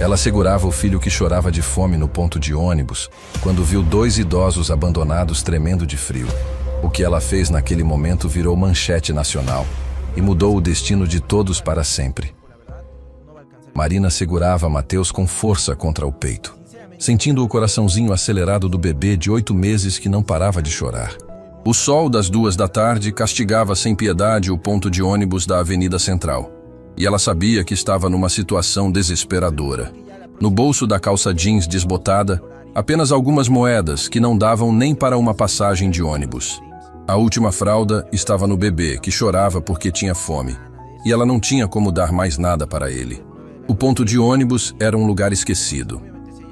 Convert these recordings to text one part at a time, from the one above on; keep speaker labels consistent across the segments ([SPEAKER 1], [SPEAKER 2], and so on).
[SPEAKER 1] Ela segurava o filho que chorava de fome no ponto de ônibus, quando viu 2 idosos abandonados tremendo de frio. O que ela fez naquele momento virou manchete nacional e mudou o destino de todos para sempre. Marina segurava Mateus com força contra o peito, sentindo o coraçãozinho acelerado do bebê de 8 meses que não parava de chorar. O sol das 2 da tarde castigava sem piedade o ponto de ônibus da Avenida Central, e ela sabia que estava numa situação desesperadora. No bolso da calça jeans desbotada, apenas algumas moedas que não davam nem para uma passagem de ônibus. A última fralda estava no bebê, que chorava porque tinha fome, e ela não tinha como dar mais nada para ele. O ponto de ônibus era um lugar esquecido.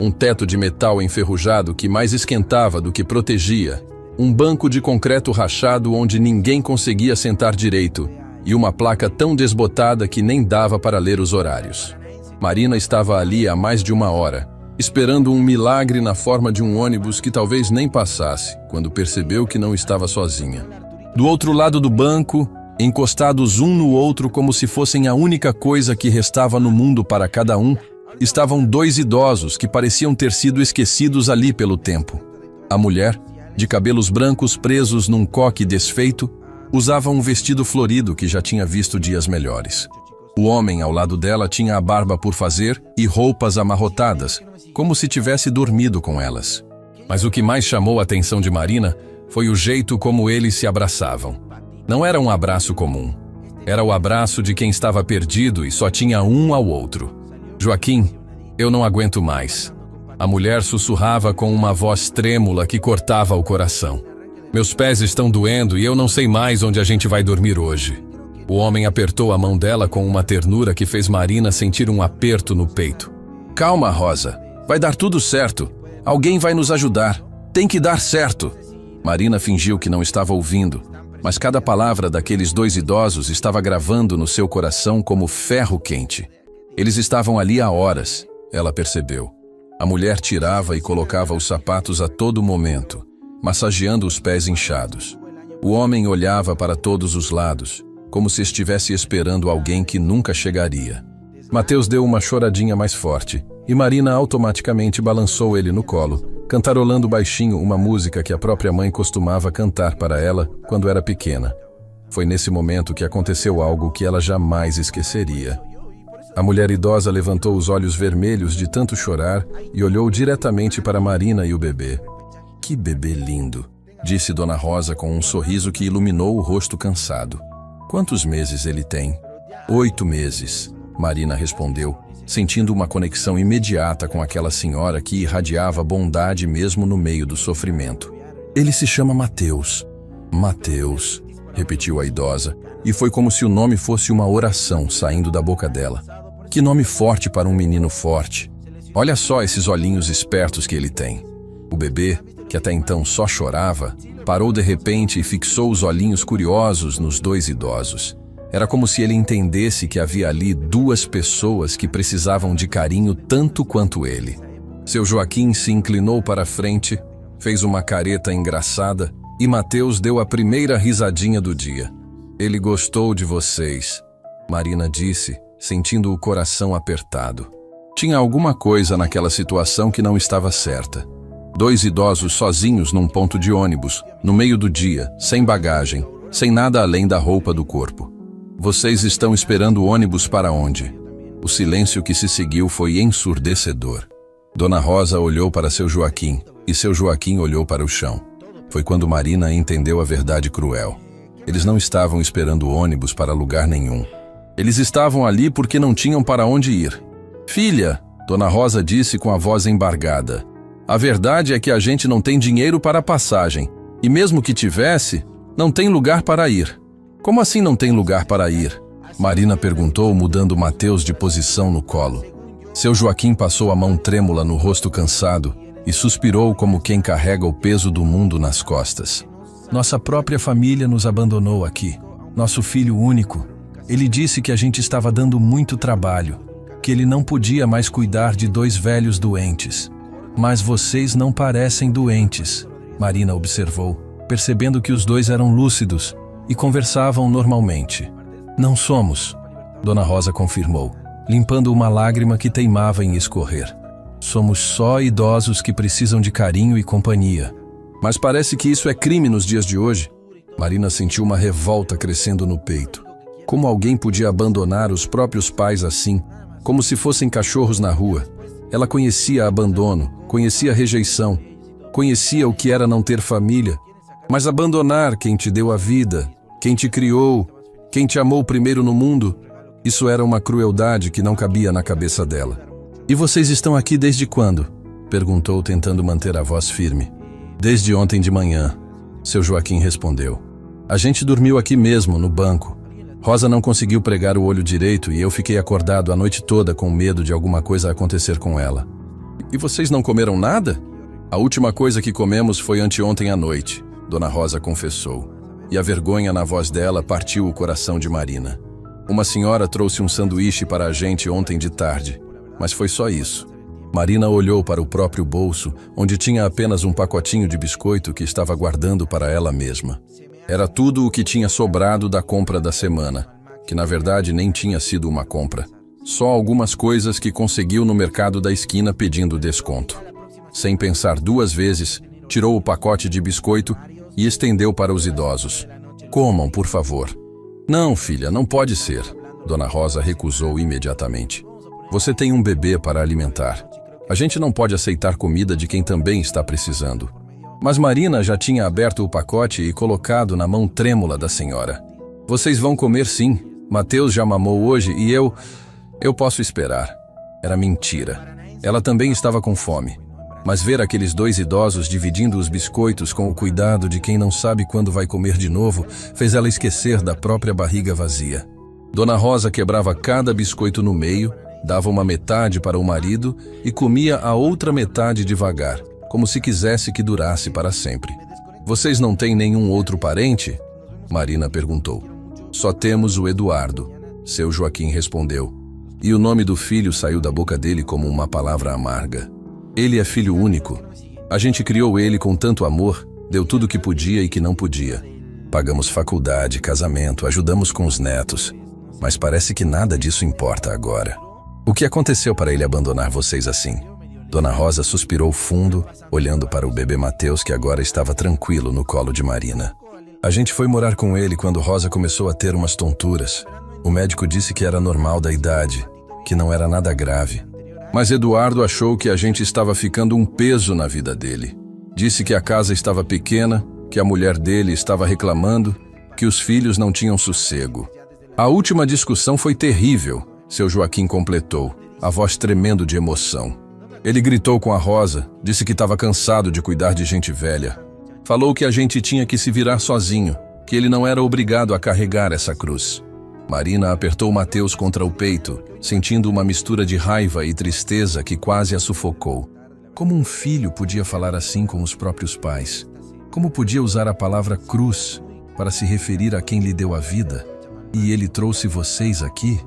[SPEAKER 1] Um teto de metal enferrujado que mais esquentava do que protegia, um banco de concreto rachado onde ninguém conseguia sentar direito, e uma placa tão desbotada que nem dava para ler os horários. Marina estava ali há mais de 1 hora, esperando um milagre na forma de um ônibus que talvez nem passasse, quando percebeu que não estava sozinha. Do outro lado do banco, encostados um no outro como se fossem a única coisa que restava no mundo para cada um, estavam 2 idosos que pareciam ter sido esquecidos ali pelo tempo. A mulher, de cabelos brancos presos num coque desfeito, usava um vestido florido que já tinha visto dias melhores. O homem ao lado dela tinha a barba por fazer e roupas amarrotadas, como se tivesse dormido com elas. Mas o que mais chamou a atenção de Marina foi o jeito como eles se abraçavam. Não era um abraço comum. Era o abraço de quem estava perdido e só tinha um ao outro. Joaquim, eu não aguento mais. A mulher sussurrava com uma voz trêmula que cortava o coração. Meus pés estão doendo e eu não sei mais onde a gente vai dormir hoje. O homem apertou a mão dela com uma ternura que fez Marina sentir um aperto no peito. Calma, Rosa. Vai dar tudo certo. Alguém vai nos ajudar. Tem que dar certo. Marina fingiu que não estava ouvindo, mas cada palavra daqueles 2 idosos estava gravando no seu coração como ferro quente. Eles estavam ali há horas, ela percebeu. A mulher tirava e colocava os sapatos a todo momento, massageando os pés inchados. O homem olhava para todos os lados, como se estivesse esperando alguém que nunca chegaria. Mateus deu uma choradinha mais forte, e Marina automaticamente balançou ele no colo, cantarolando baixinho uma música que a própria mãe costumava cantar para ela quando era pequena. Foi nesse momento que aconteceu algo que ela jamais esqueceria. A mulher idosa levantou os olhos vermelhos de tanto chorar e olhou diretamente para Marina e o bebê. Que bebê lindo, disse Dona Rosa com um sorriso que iluminou o rosto cansado. Quantos meses ele tem? 8 meses, Marina respondeu, sentindo uma conexão imediata com aquela senhora que irradiava bondade mesmo no meio do sofrimento. Ele se chama Mateus. Mateus, repetiu a idosa, e foi como se o nome fosse uma oração saindo da boca dela. Que nome forte para um menino forte. Olha só esses olhinhos espertos que ele tem. O bebê, que até então só chorava, parou de repente e fixou os olhinhos curiosos nos 2 idosos. Era como se ele entendesse que havia ali 2 pessoas que precisavam de carinho tanto quanto ele. Seu Joaquim se inclinou para a frente, fez uma careta engraçada e Mateus deu a primeira risadinha do dia. Ele gostou de vocês, Marina disse, sentindo o coração apertado. Tinha alguma coisa naquela situação que não estava certa. 2 idosos sozinhos num ponto de ônibus, no meio do dia, sem bagagem, sem nada além da roupa do corpo. Vocês estão esperando o ônibus para onde? O silêncio que se seguiu foi ensurdecedor. Dona Rosa olhou para seu Joaquim, e seu Joaquim olhou para o chão. Foi quando Marina entendeu a verdade cruel. Eles não estavam esperando o ônibus para lugar nenhum. Eles estavam ali porque não tinham para onde ir. Filha, Dona Rosa disse com a voz embargada, a verdade é que a gente não tem dinheiro para a passagem, e mesmo que tivesse, não tem lugar para ir. Como assim não tem lugar para ir? Marina perguntou, mudando Mateus de posição no colo. Seu Joaquim passou a mão trêmula no rosto cansado e suspirou como quem carrega o peso do mundo nas costas. Nossa própria família nos abandonou aqui. Nosso filho único. Ele disse que a gente estava dando muito trabalho, que ele não podia mais cuidar de 2 velhos doentes. Mas vocês não parecem doentes, Marina observou, percebendo que os 2 eram lúcidos e conversavam normalmente. Não somos, Dona Rosa confirmou, limpando uma lágrima que teimava em escorrer. Somos só idosos que precisam de carinho e companhia. Mas parece que isso é crime nos dias de hoje. Marina sentiu uma revolta crescendo no peito. Como alguém podia abandonar os próprios pais assim, como se fossem cachorros na rua? Ela conhecia abandono, conhecia rejeição, conhecia o que era não ter família. Mas abandonar quem te deu a vida, quem te criou, quem te amou primeiro no mundo, isso era uma crueldade que não cabia na cabeça dela. "E vocês estão aqui desde quando?" perguntou, tentando manter a voz firme. "Desde ontem de manhã", seu Joaquim respondeu. "A gente dormiu aqui mesmo, no banco. Rosa não conseguiu pregar o olho direito e eu fiquei acordado a noite toda com medo de alguma coisa acontecer com ela." "E vocês não comeram nada?" "A última coisa que comemos foi anteontem à noite", Dona Rosa confessou. E a vergonha na voz dela partiu o coração de Marina. "Uma senhora trouxe um sanduíche para a gente ontem de tarde, mas foi só isso." Marina olhou para o próprio bolso, onde tinha apenas um pacotinho de biscoito que estava guardando para ela mesma. Era tudo o que tinha sobrado da compra da semana, que na verdade nem tinha sido uma compra. Só algumas coisas que conseguiu no mercado da esquina pedindo desconto. Sem pensar duas vezes, tirou o pacote de biscoito e estendeu para os idosos. "Comam, por favor." "Não, filha, não pode ser." Dona Rosa recusou imediatamente. "Você tem um bebê para alimentar. A gente não pode aceitar comida de quem também está precisando." Mas Marina já tinha aberto o pacote e colocado na mão trêmula da senhora. "Vocês vão comer sim. Mateus já mamou hoje e eu posso esperar." Era mentira. Ela também estava com fome. Mas ver aqueles dois idosos dividindo os biscoitos com o cuidado de quem não sabe quando vai comer de novo, fez ela esquecer da própria barriga vazia. Dona Rosa quebrava cada biscoito no meio, dava uma metade para o marido e comia a outra metade devagar, como se quisesse que durasse para sempre. "Vocês não têm nenhum outro parente?" Marina perguntou. "Só temos o Eduardo", seu Joaquim respondeu. E o nome do filho saiu da boca dele como uma palavra amarga. "Ele é filho único. A gente criou ele com tanto amor, deu tudo que podia e que não podia. Pagamos faculdade, casamento, ajudamos com os netos. Mas parece que nada disso importa agora. O que aconteceu para ele abandonar vocês assim?" Dona Rosa suspirou fundo, olhando para o bebê Mateus, que agora estava tranquilo no colo de Marina. "A gente foi morar com ele quando Rosa começou a ter umas tonturas. O médico disse que era normal da idade, que não era nada grave. Mas Eduardo achou que a gente estava ficando um peso na vida dele. Disse que a casa estava pequena, que a mulher dele estava reclamando, que os filhos não tinham sossego. A última discussão foi terrível", seu Joaquim completou, a voz tremendo de emoção. "Ele gritou com a Rosa, disse que estava cansado de cuidar de gente velha. Falou que a gente tinha que se virar sozinho, que ele não era obrigado a carregar essa cruz." Marina apertou Mateus contra o peito, sentindo uma mistura de raiva e tristeza que quase a sufocou. Como um filho podia falar assim com os próprios pais? Como podia usar a palavra cruz para se referir a quem lhe deu a vida? "E ele trouxe vocês aqui?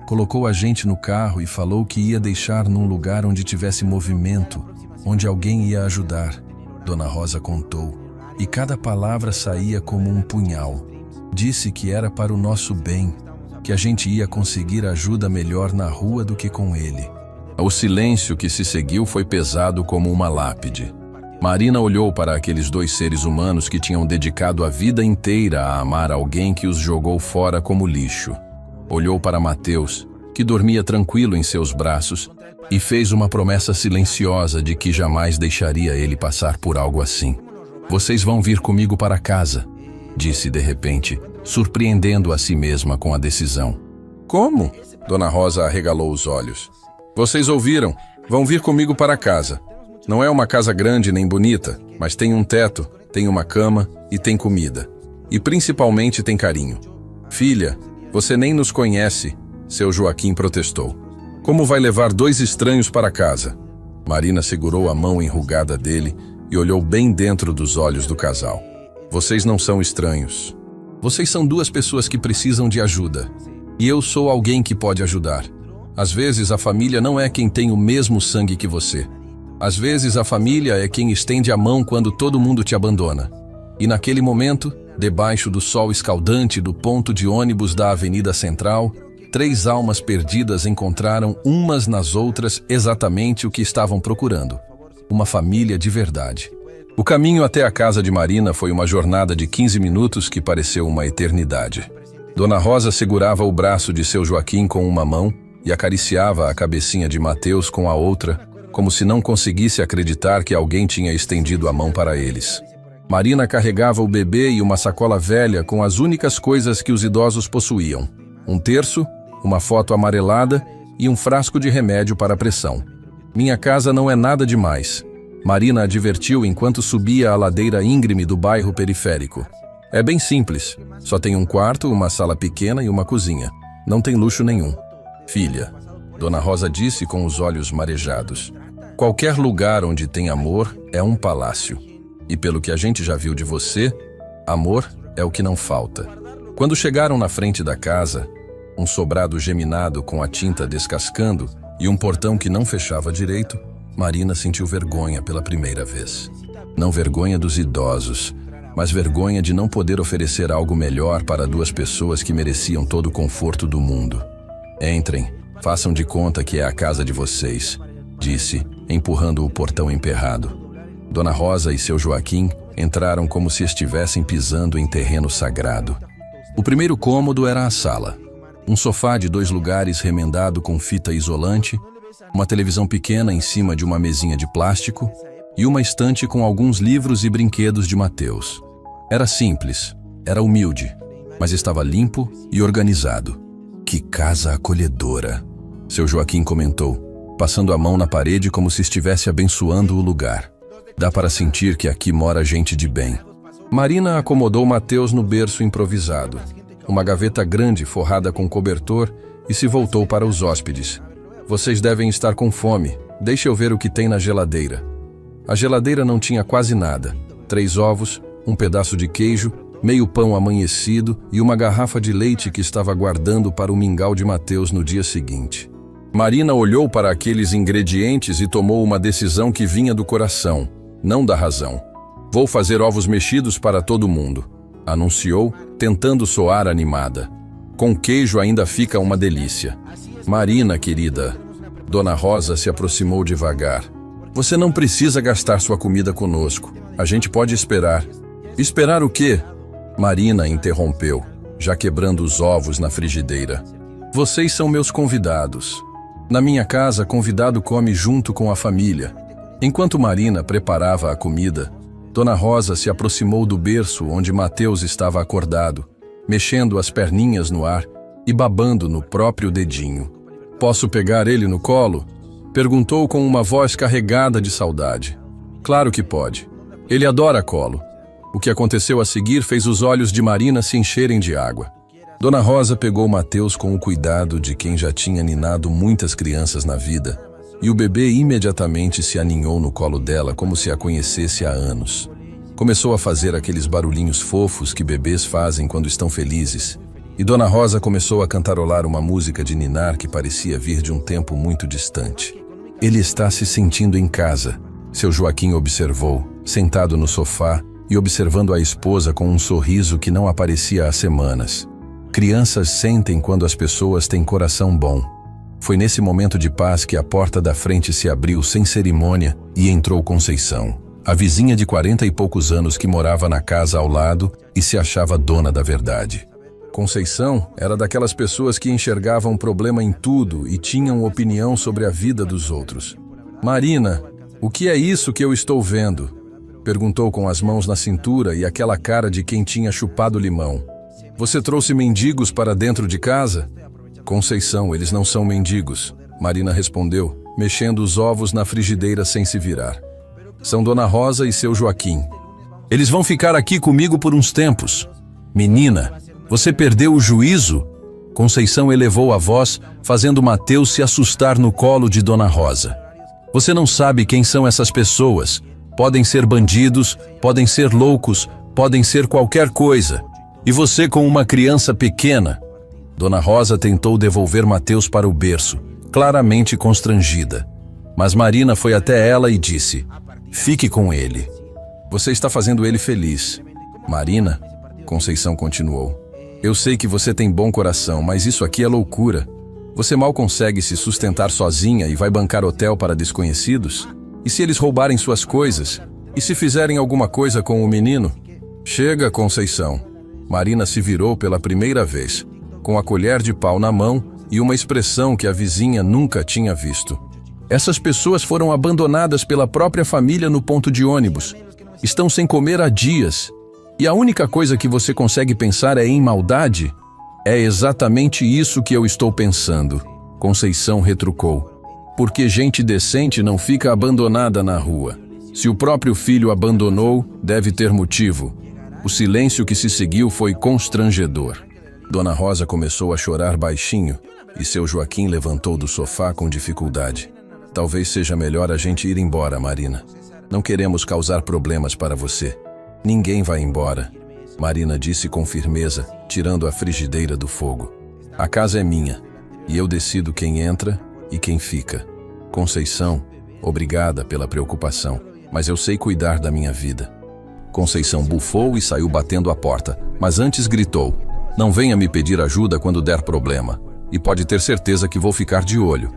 [SPEAKER 1] Colocou a gente no carro e falou que ia deixar num lugar onde tivesse movimento, onde alguém ia ajudar." Dona Rosa contou, e cada palavra saía como um punhal. "Disse que era para o nosso bem, que a gente ia conseguir ajuda melhor na rua do que com ele." O silêncio que se seguiu foi pesado como uma lápide. Marina olhou para aqueles dois seres humanos que tinham dedicado a vida inteira a amar alguém que os jogou fora como lixo. Olhou para Mateus, que dormia tranquilo em seus braços, e fez uma promessa silenciosa de que jamais deixaria ele passar por algo assim. "Vocês vão vir comigo para casa", disse de repente, surpreendendo a si mesma com a decisão. "Como?" Dona Rosa arregalou os olhos. "Vocês ouviram? Vão vir comigo para casa. Não é uma casa grande nem bonita, mas tem um teto, tem uma cama e tem comida. E principalmente tem carinho." "Filha, você nem nos conhece", seu Joaquim protestou. "Como vai levar dois estranhos para casa?" Marina segurou a mão enrugada dele e olhou bem dentro dos olhos do casal. "Vocês não são estranhos. Vocês são duas pessoas que precisam de ajuda. E eu sou alguém que pode ajudar. Às vezes a família não é quem tem o mesmo sangue que você. Às vezes a família é quem estende a mão quando todo mundo te abandona. E naquele momento, debaixo do sol escaldante do ponto de ônibus da Avenida Central, 3 almas perdidas encontraram umas nas outras exatamente o que estavam procurando: uma família de verdade. O caminho até a casa de Marina foi uma jornada de 15 minutos que pareceu uma eternidade. Dona Rosa segurava o braço de seu Joaquim com uma mão e acariciava a cabecinha de Mateus com a outra, como se não conseguisse acreditar que alguém tinha estendido a mão para eles. Marina carregava o bebê e uma sacola velha com as únicas coisas que os idosos possuíam: um terço, uma foto amarelada e um frasco de remédio para a pressão. Minha casa não é nada demais, Marina advertiu enquanto subia a ladeira íngreme do bairro periférico. É bem simples, só tem um quarto, uma sala pequena e uma cozinha. Não tem luxo nenhum. Filha, Dona Rosa disse com os olhos marejados, qualquer lugar onde tem amor é um palácio. E pelo que a gente já viu de você, amor é o que não falta. Quando chegaram na frente da casa, um sobrado geminado com a tinta descascando e um portão que não fechava direito, Marina sentiu vergonha pela primeira vez. Não vergonha dos idosos, mas vergonha de não poder oferecer algo melhor para 2 pessoas que mereciam todo o conforto do mundo. Entrem, façam de conta que é a casa de vocês, disse, empurrando o portão emperrado. Dona Rosa e seu Joaquim entraram como se estivessem pisando em terreno sagrado. O primeiro cômodo era a sala. Um sofá de 2 lugares remendado com fita isolante, uma televisão pequena em cima de uma mesinha de plástico e uma estante com alguns livros e brinquedos de Mateus. Era simples, era humilde, mas estava limpo e organizado. Que casa acolhedora, seu Joaquim comentou, passando a mão na parede como se estivesse abençoando o lugar. Dá para sentir que aqui mora gente de bem. Marina acomodou Mateus no berço improvisado, uma gaveta grande forrada com cobertor, e se voltou para os hóspedes. Vocês devem estar com fome, deixe eu ver o que tem na geladeira. A geladeira não tinha quase nada: 3 ovos, um pedaço de queijo, meio pão amanhecido e uma garrafa de leite que estava guardando para o mingau de Mateus no dia seguinte. Marina olhou para aqueles ingredientes e tomou uma decisão que vinha do coração, não da razão. Vou fazer ovos mexidos para todo mundo, anunciou, tentando soar animada. Com queijo ainda fica uma delícia. Marina, querida, Dona Rosa se aproximou devagar. Você não precisa gastar sua comida conosco. A gente pode esperar. Esperar o quê? Marina interrompeu, já quebrando os ovos na frigideira. Vocês são meus convidados. Na minha casa, convidado come junto com a família. Enquanto Marina preparava a comida, Dona Rosa se aproximou do berço onde Mateus estava acordado, mexendo as perninhas no ar e babando no próprio dedinho. Posso pegar ele no colo? Perguntou com uma voz carregada de saudade. Claro que pode. Ele adora colo. O que aconteceu a seguir fez os olhos de Marina se encherem de água. Dona Rosa pegou Mateus com o cuidado de quem já tinha ninado muitas crianças na vida, e o bebê imediatamente se aninhou no colo dela como se a conhecesse há anos. Começou a fazer aqueles barulhinhos fofos que bebês fazem quando estão felizes, e Dona Rosa começou a cantarolar uma música de ninar que parecia vir de um tempo muito distante. Ele está se sentindo em casa, seu Joaquim observou, sentado no sofá e observando a esposa com um sorriso que não aparecia há semanas. Crianças sentem quando as pessoas têm coração bom. Foi nesse momento de paz que a porta da frente se abriu sem cerimônia e entrou Conceição, a vizinha de 40 e poucos anos que morava na casa ao lado e se achava dona da verdade. Conceição era daquelas pessoas que enxergavam problema em tudo e tinham opinião sobre a vida dos outros. Marina, o que é isso que eu estou vendo? Perguntou com as mãos na cintura e aquela cara de quem tinha chupado limão. Você trouxe mendigos para dentro de casa? Conceição, eles não são mendigos, Marina respondeu, mexendo os ovos na frigideira sem se virar. São Dona Rosa e seu Joaquim. Eles vão ficar aqui comigo por uns tempos. Menina, você perdeu o juízo? Conceição elevou a voz, fazendo Mateus se assustar no colo de Dona Rosa. Você não sabe quem são essas pessoas. Podem ser bandidos, podem ser loucos, podem ser qualquer coisa. E você com uma criança pequena? Dona Rosa tentou devolver Mateus para o berço, claramente constrangida. Mas Marina foi até ela e disse, fique com ele. Você está fazendo ele feliz. Marina, Conceição continuou, Eu sei que você tem bom coração, mas isso aqui é loucura. Você mal consegue se sustentar sozinha e vai bancar hotel para desconhecidos? E se eles roubarem suas coisas? E se fizerem alguma coisa com o menino? Chega, Conceição. Marina se virou pela primeira vez, com a colher de pau na mão e uma expressão que a vizinha nunca tinha visto. Essas pessoas foram abandonadas pela própria família no ponto de ônibus. Estão sem comer há dias. E a única coisa que você consegue pensar é em maldade? É exatamente isso que eu estou pensando, Conceição retrucou. Porque gente decente não fica abandonada na rua. Se o próprio filho abandonou, deve ter motivo. O silêncio que se seguiu foi constrangedor. Dona Rosa começou a chorar baixinho e seu Joaquim levantou do sofá com dificuldade. Talvez seja melhor a gente ir embora, Marina. Não queremos causar problemas para você. Ninguém vai embora, Marina disse com firmeza, tirando a frigideira do fogo. A casa é minha, e eu decido quem entra e quem fica. Conceição, obrigada pela preocupação, mas eu sei cuidar da minha vida. Conceição bufou e saiu batendo a porta, mas antes gritou: não venha me pedir ajuda quando der problema, e pode ter certeza que vou ficar de olho.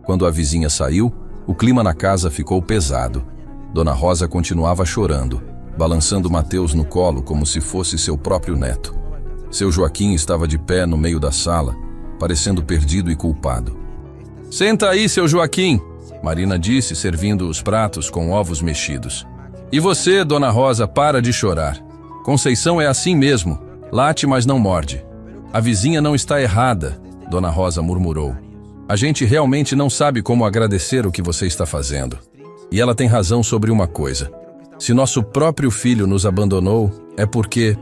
[SPEAKER 1] Quando a vizinha saiu, o clima na casa ficou pesado. Dona Rosa continuava chorando, balançando Mateus no colo como se fosse seu próprio neto. Seu Joaquim estava de pé no meio da sala, parecendo perdido e culpado. Senta aí, seu Joaquim, Marina disse, servindo os pratos com ovos mexidos. E você, Dona Rosa, para de chorar. Conceição é assim mesmo, late mas não morde. A vizinha não está errada, Dona Rosa murmurou. A gente realmente não sabe como agradecer o que você está fazendo. E ela tem razão sobre uma coisa. Se nosso próprio filho nos abandonou, é porque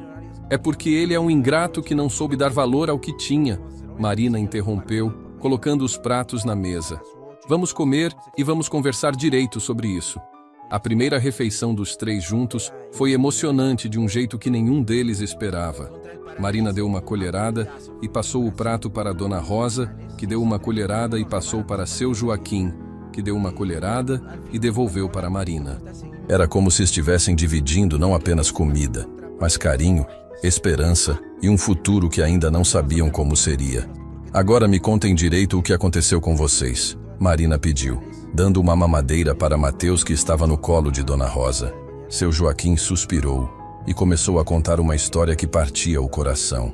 [SPEAKER 1] ele é um ingrato que não soube dar valor ao que tinha, Marina interrompeu, colocando os pratos na mesa. Vamos comer e vamos conversar direito sobre isso. A primeira refeição dos três juntos foi emocionante de um jeito que nenhum deles esperava. Marina deu uma colherada e passou o prato para Dona Rosa, que deu uma colherada e passou para seu Joaquim, que deu uma colherada e devolveu para Marina. Era como se estivessem dividindo não apenas comida, mas carinho, esperança e um futuro que ainda não sabiam como seria. Agora me contem direito o que aconteceu com vocês, Marina pediu, dando uma mamadeira para Mateus que estava no colo de Dona Rosa. Seu Joaquim suspirou e começou a contar uma história que partia o coração.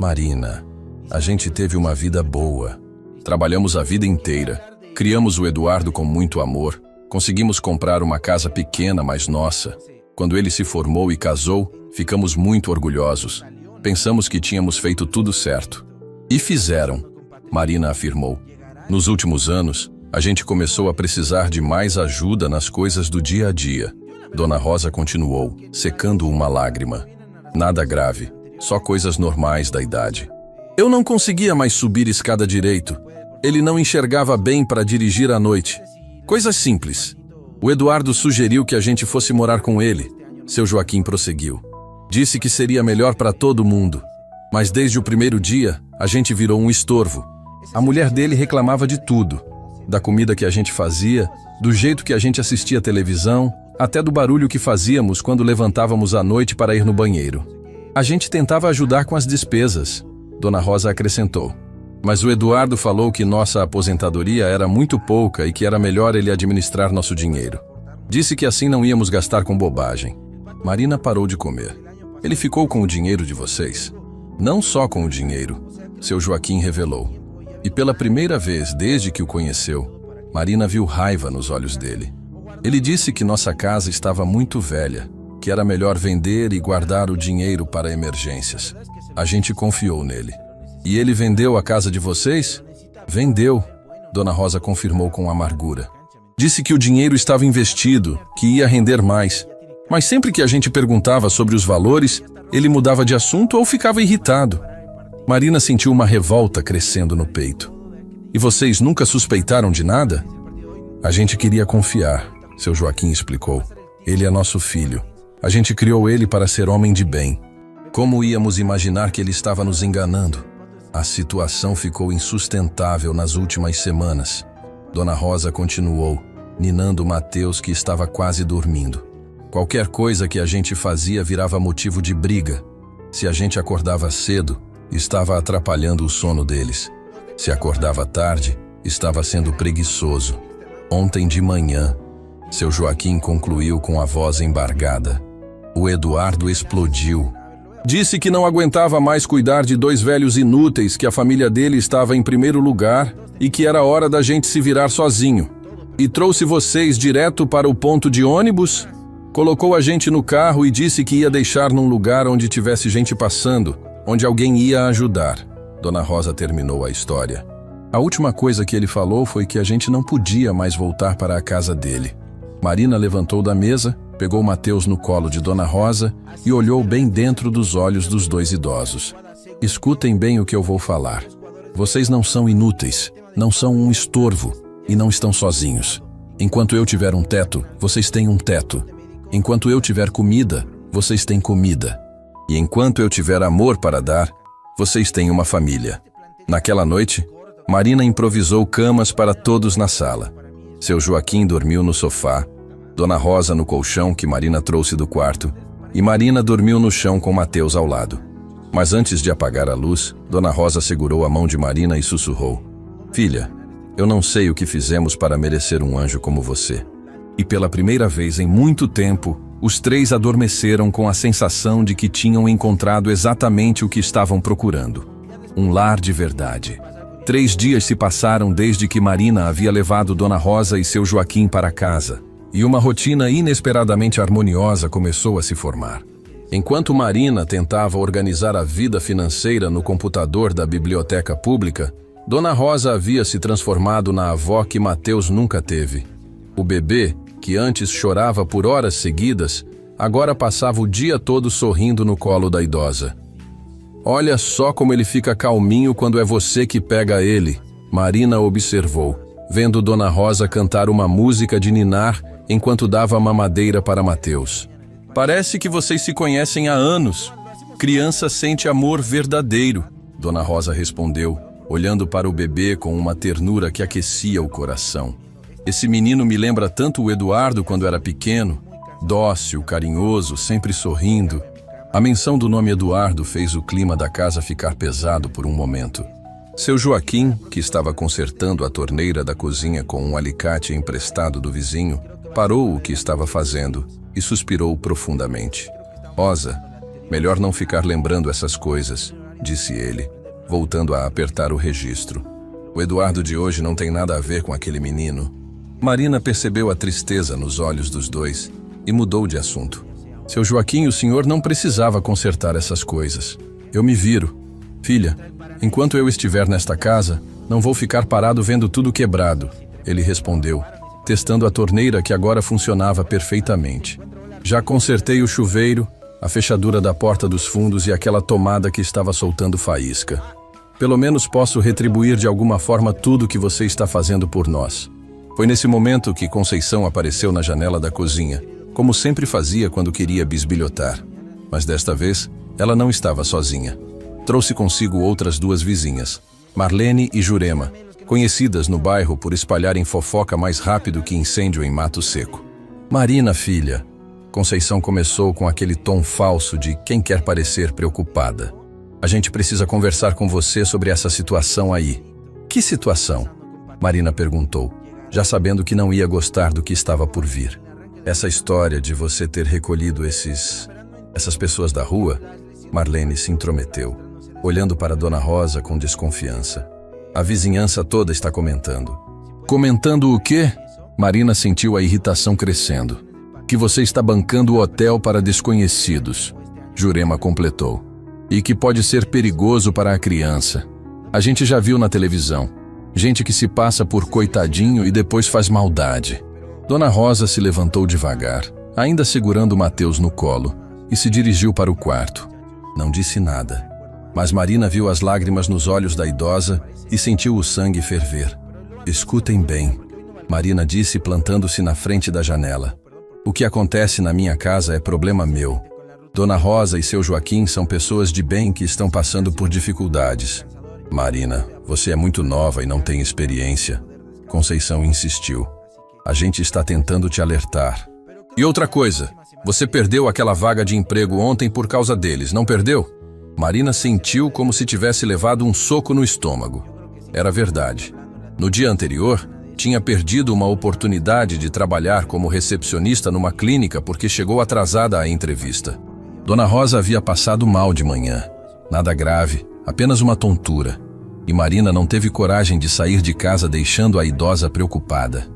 [SPEAKER 1] Marina, a gente teve uma vida boa. Trabalhamos a vida inteira. Criamos o Eduardo com muito amor. Conseguimos comprar uma casa pequena, mas nossa. Quando ele se formou e casou, ficamos muito orgulhosos. Pensamos que tínhamos feito tudo certo. E fizeram, Marina afirmou. Nos últimos anos, a gente começou a precisar de mais ajuda nas coisas do dia a dia. Dona Rosa continuou, secando uma lágrima. Nada grave, só coisas normais da idade. Eu não conseguia mais subir escada direito. Ele não enxergava bem para dirigir à noite. Coisas simples. O Eduardo sugeriu que a gente fosse morar com ele. Seu Joaquim prosseguiu. Disse que seria melhor para todo mundo. Mas desde o primeiro dia, a gente virou um estorvo. A mulher dele reclamava de tudo. Da comida que a gente fazia, do jeito que a gente assistia televisão, até do barulho que fazíamos quando levantávamos à noite para ir no banheiro. A gente tentava ajudar com as despesas, Dona Rosa acrescentou. Mas o Eduardo falou que nossa aposentadoria era muito pouca e que era melhor ele administrar nosso dinheiro. Disse que assim não íamos gastar com bobagem. Marina parou de comer. Ele ficou com o dinheiro de vocês? Não só com o dinheiro, seu Joaquim revelou. E pela primeira vez desde que o conheceu, Marina viu raiva nos olhos dele. Ele disse que nossa casa estava muito velha, que era melhor vender e guardar o dinheiro para emergências. A gente confiou nele. E ele vendeu a casa de vocês? Vendeu, Dona Rosa confirmou com amargura. Disse que o dinheiro estava investido, que ia render mais. Mas sempre que a gente perguntava sobre os valores, ele mudava de assunto ou ficava irritado. Marina sentiu uma revolta crescendo no peito. E vocês nunca suspeitaram de nada? A gente queria confiar, seu Joaquim explicou. Ele é nosso filho. A gente criou ele para ser homem de bem. Como íamos imaginar que ele estava nos enganando? A situação ficou insustentável nas últimas semanas. Dona Rosa continuou, ninando Mateus que estava quase dormindo. Qualquer coisa que a gente fazia virava motivo de briga. Se a gente acordava cedo, Estava atrapalhando o sono deles. Se acordava tarde, estava sendo preguiçoso. Ontem de manhã, seu Joaquim concluiu com a voz embargada. O Eduardo explodiu. Disse que não aguentava mais cuidar de dois velhos inúteis, que a família dele estava em primeiro lugar e que era hora da gente se virar sozinho. E trouxe vocês direto para o ponto de ônibus? Colocou a gente no carro e disse que ia deixar num lugar onde tivesse gente passando, onde alguém ia ajudar. Dona Rosa terminou a história. A última coisa que ele falou foi que a gente não podia mais voltar para a casa dele. Marina levantou da mesa, pegou Mateus no colo de Dona Rosa e olhou bem dentro dos olhos dos dois idosos. Escutem bem o que eu vou falar. Vocês não são inúteis, não são um estorvo e não estão sozinhos. Enquanto eu tiver um teto, vocês têm um teto. Enquanto eu tiver comida, vocês têm comida. E enquanto eu tiver amor para dar, vocês têm uma família. Naquela noite, Marina improvisou camas para todos na sala. Seu Joaquim dormiu no sofá, Dona Rosa no colchão que Marina trouxe do quarto, e Marina dormiu no chão com Mateus ao lado. Mas antes de apagar a luz, Dona Rosa segurou a mão de Marina e sussurrou: Filha, eu não sei o que fizemos para merecer um anjo como você. E pela primeira vez em muito tempo, os três adormeceram com a sensação de que tinham encontrado exatamente o que estavam procurando. Um lar de verdade. 3 dias se passaram desde que Marina havia levado Dona Rosa e seu Joaquim para casa, e uma rotina inesperadamente harmoniosa começou a se formar. Enquanto Marina tentava organizar a vida financeira no computador da biblioteca pública, Dona Rosa havia se transformado na avó que Mateus nunca teve. O bebê, que antes chorava por horas seguidas, agora passava o dia todo sorrindo no colo da idosa. Olha só como ele fica calminho quando é você que pega ele, Marina observou, vendo Dona Rosa cantar uma música de ninar enquanto dava mamadeira para Mateus. Parece que vocês se conhecem há anos. Criança sente amor verdadeiro, Dona Rosa respondeu, olhando para o bebê com uma ternura que aquecia o coração. Esse menino me lembra tanto o Eduardo quando era pequeno, dócil, carinhoso, sempre sorrindo. A menção do nome Eduardo fez o clima da casa ficar pesado por um momento. Seu Joaquim, que estava consertando a torneira da cozinha com um alicate emprestado do vizinho, parou o que estava fazendo e suspirou profundamente. Rosa, melhor não ficar lembrando essas coisas, disse ele, voltando a apertar o registro. O Eduardo de hoje não tem nada a ver com aquele menino. Marina percebeu a tristeza nos olhos dos dois e mudou de assunto. Seu Joaquim, o senhor não precisava consertar essas coisas. Eu me viro. Filha, enquanto eu estiver nesta casa, não vou ficar parado vendo tudo quebrado, ele respondeu, testando a torneira que agora funcionava perfeitamente. Já consertei o chuveiro, a fechadura da porta dos fundos e aquela tomada que estava soltando faísca. Pelo menos posso retribuir de alguma forma tudo que você está fazendo por nós. Foi nesse momento que Conceição apareceu na janela da cozinha, como sempre fazia quando queria bisbilhotar. Mas desta vez, ela não estava sozinha. Trouxe consigo outras 2 vizinhas, Marlene e Jurema, conhecidas no bairro por espalharem fofoca mais rápido que incêndio em mato seco. Marina, filha, Conceição começou com aquele tom falso de quem quer parecer preocupada. A gente precisa conversar com você sobre essa situação aí. Que situação? Marina perguntou, já sabendo que não ia gostar do que estava por vir. Essa história de você ter recolhido essas pessoas da rua, Marlene se intrometeu, olhando para Dona Rosa com desconfiança. A vizinhança toda está comentando. Comentando o quê? Marina sentiu a irritação crescendo. Que você está bancando o hotel para desconhecidos, Jurema completou. E que pode ser perigoso para a criança. A gente já viu na televisão. Gente que se passa por coitadinho e depois faz maldade. Dona Rosa se levantou devagar, ainda segurando Mateus no colo, e se dirigiu para o quarto. Não disse nada, mas Marina viu as lágrimas nos olhos da idosa e sentiu o sangue ferver. Escutem bem, Marina disse plantando-se na frente da janela. O que acontece na minha casa é problema meu. Dona Rosa e seu Joaquim são pessoas de bem que estão passando por dificuldades. Marina, você é muito nova e não tem experiência. Conceição insistiu. A gente está tentando te alertar. E outra coisa, você perdeu aquela vaga de emprego ontem por causa deles, não perdeu? Marina sentiu como se tivesse levado um soco no estômago. Era verdade. No dia anterior, tinha perdido uma oportunidade de trabalhar como recepcionista numa clínica porque chegou atrasada à entrevista. Dona Rosa havia passado mal de manhã. Nada grave, apenas uma tontura. E Marina não teve coragem de sair de casa deixando a idosa preocupada.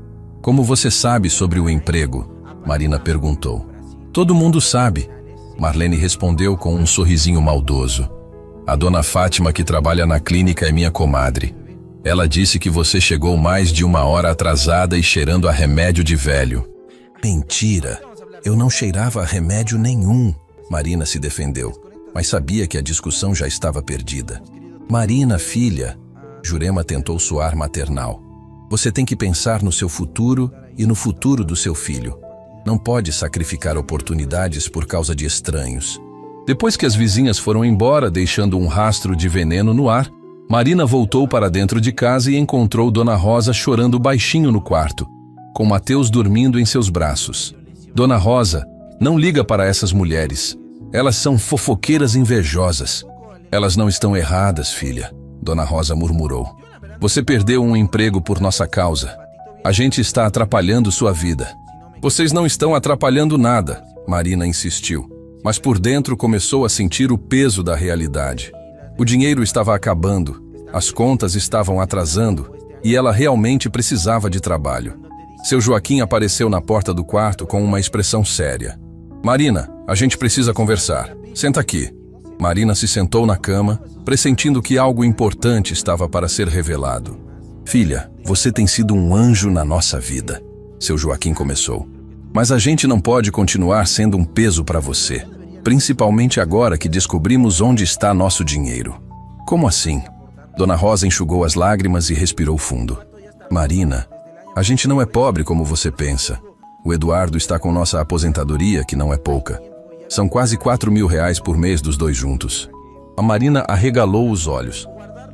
[SPEAKER 1] Como você sabe sobre o emprego? Marina perguntou. Todo mundo sabe. Marlene respondeu com um sorrisinho maldoso. A dona Fátima que trabalha na clínica é minha comadre. Ela disse que você chegou mais de 1 hora atrasada e cheirando a remédio de velho. Mentira! Eu não cheirava a remédio nenhum. Marina se defendeu, mas sabia que a discussão já estava perdida. Marina, filha, Jurema tentou soar maternal. Você tem que pensar no seu futuro e no futuro do seu filho. Não pode sacrificar oportunidades por causa de estranhos. Depois que as vizinhas foram embora, deixando um rastro de veneno no ar, Marina voltou para dentro de casa e encontrou Dona Rosa chorando baixinho no quarto, com Mateus dormindo em seus braços. Dona Rosa, não liga para essas mulheres. Elas são fofoqueiras invejosas. Elas não estão erradas, filha, Dona Rosa murmurou. Você perdeu um emprego por nossa causa. A gente está atrapalhando sua vida. Vocês não estão atrapalhando nada, Marina insistiu, mas por dentro começou a sentir o peso da realidade. O dinheiro estava acabando, as contas estavam atrasando e ela realmente precisava de trabalho. Seu Joaquim apareceu na porta do quarto com uma expressão séria. Marina, a gente precisa conversar. Senta aqui. Marina se sentou na cama, pressentindo que algo importante estava para ser revelado. Filha, você tem sido um anjo na nossa vida, seu Joaquim começou. Mas a gente não pode continuar sendo um peso para você. Principalmente agora que descobrimos onde está nosso dinheiro. Como assim? Dona Rosa enxugou as lágrimas e respirou fundo. Marina, a gente não é pobre como você pensa. O Eduardo está com nossa aposentadoria, que não é pouca. São quase R$4.000 por mês dos dois juntos. A Marina arregalou os olhos.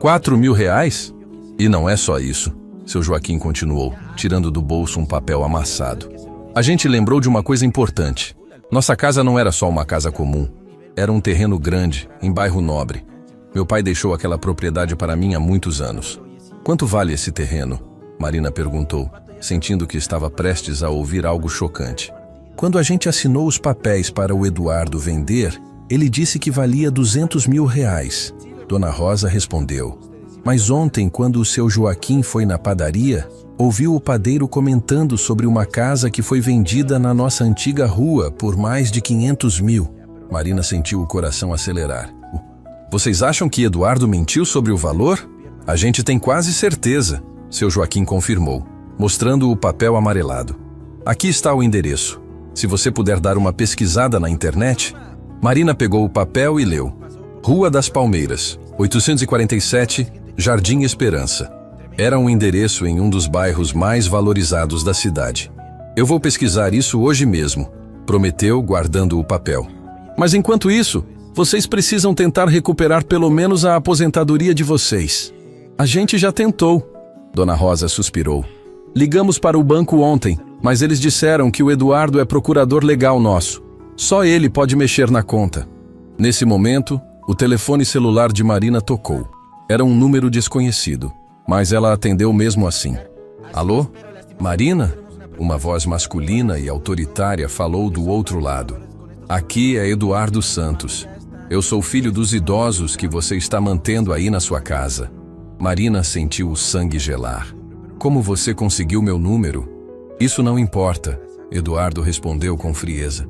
[SPEAKER 1] R$4.000? E não é só isso, seu Joaquim continuou, tirando do bolso um papel amassado. A gente lembrou de uma coisa importante. Nossa casa não era só uma casa comum. Era um terreno grande, em bairro nobre. Meu pai deixou aquela propriedade para mim há muitos anos. Quanto vale esse terreno? Marina perguntou, sentindo que estava prestes a ouvir algo chocante. Quando a gente assinou os papéis para o Eduardo vender, ele disse que valia R$200.000. Dona Rosa respondeu. Mas ontem, quando o seu Joaquim foi na padaria, ouviu o padeiro comentando sobre uma casa que foi vendida na nossa antiga rua por mais de R$500.000. Marina sentiu o coração acelerar. Vocês acham que Eduardo mentiu sobre o valor? A gente tem quase certeza, seu Joaquim confirmou, mostrando o papel amarelado. Aqui está o endereço. Se você puder dar uma pesquisada na internet. Marina pegou o papel e leu. Rua das Palmeiras, 847, Jardim Esperança. Era um endereço em um dos bairros mais valorizados da cidade. Eu vou pesquisar isso hoje mesmo, prometeu, guardando o papel. Mas enquanto isso, vocês precisam tentar recuperar pelo menos a aposentadoria de vocês. A gente já tentou. Dona Rosa suspirou. Ligamos para o banco ontem, mas eles disseram que o Eduardo é procurador legal nosso. Só ele pode mexer na conta. Nesse momento, o telefone celular de Marina tocou. Era um número desconhecido, mas ela atendeu mesmo assim. Alô? Marina? Uma voz masculina e autoritária falou do outro lado. Aqui é Eduardo Santos. Eu sou filho dos idosos que você está mantendo aí na sua casa. Marina sentiu o sangue gelar. Como você conseguiu meu número? Isso não importa, Eduardo respondeu com frieza.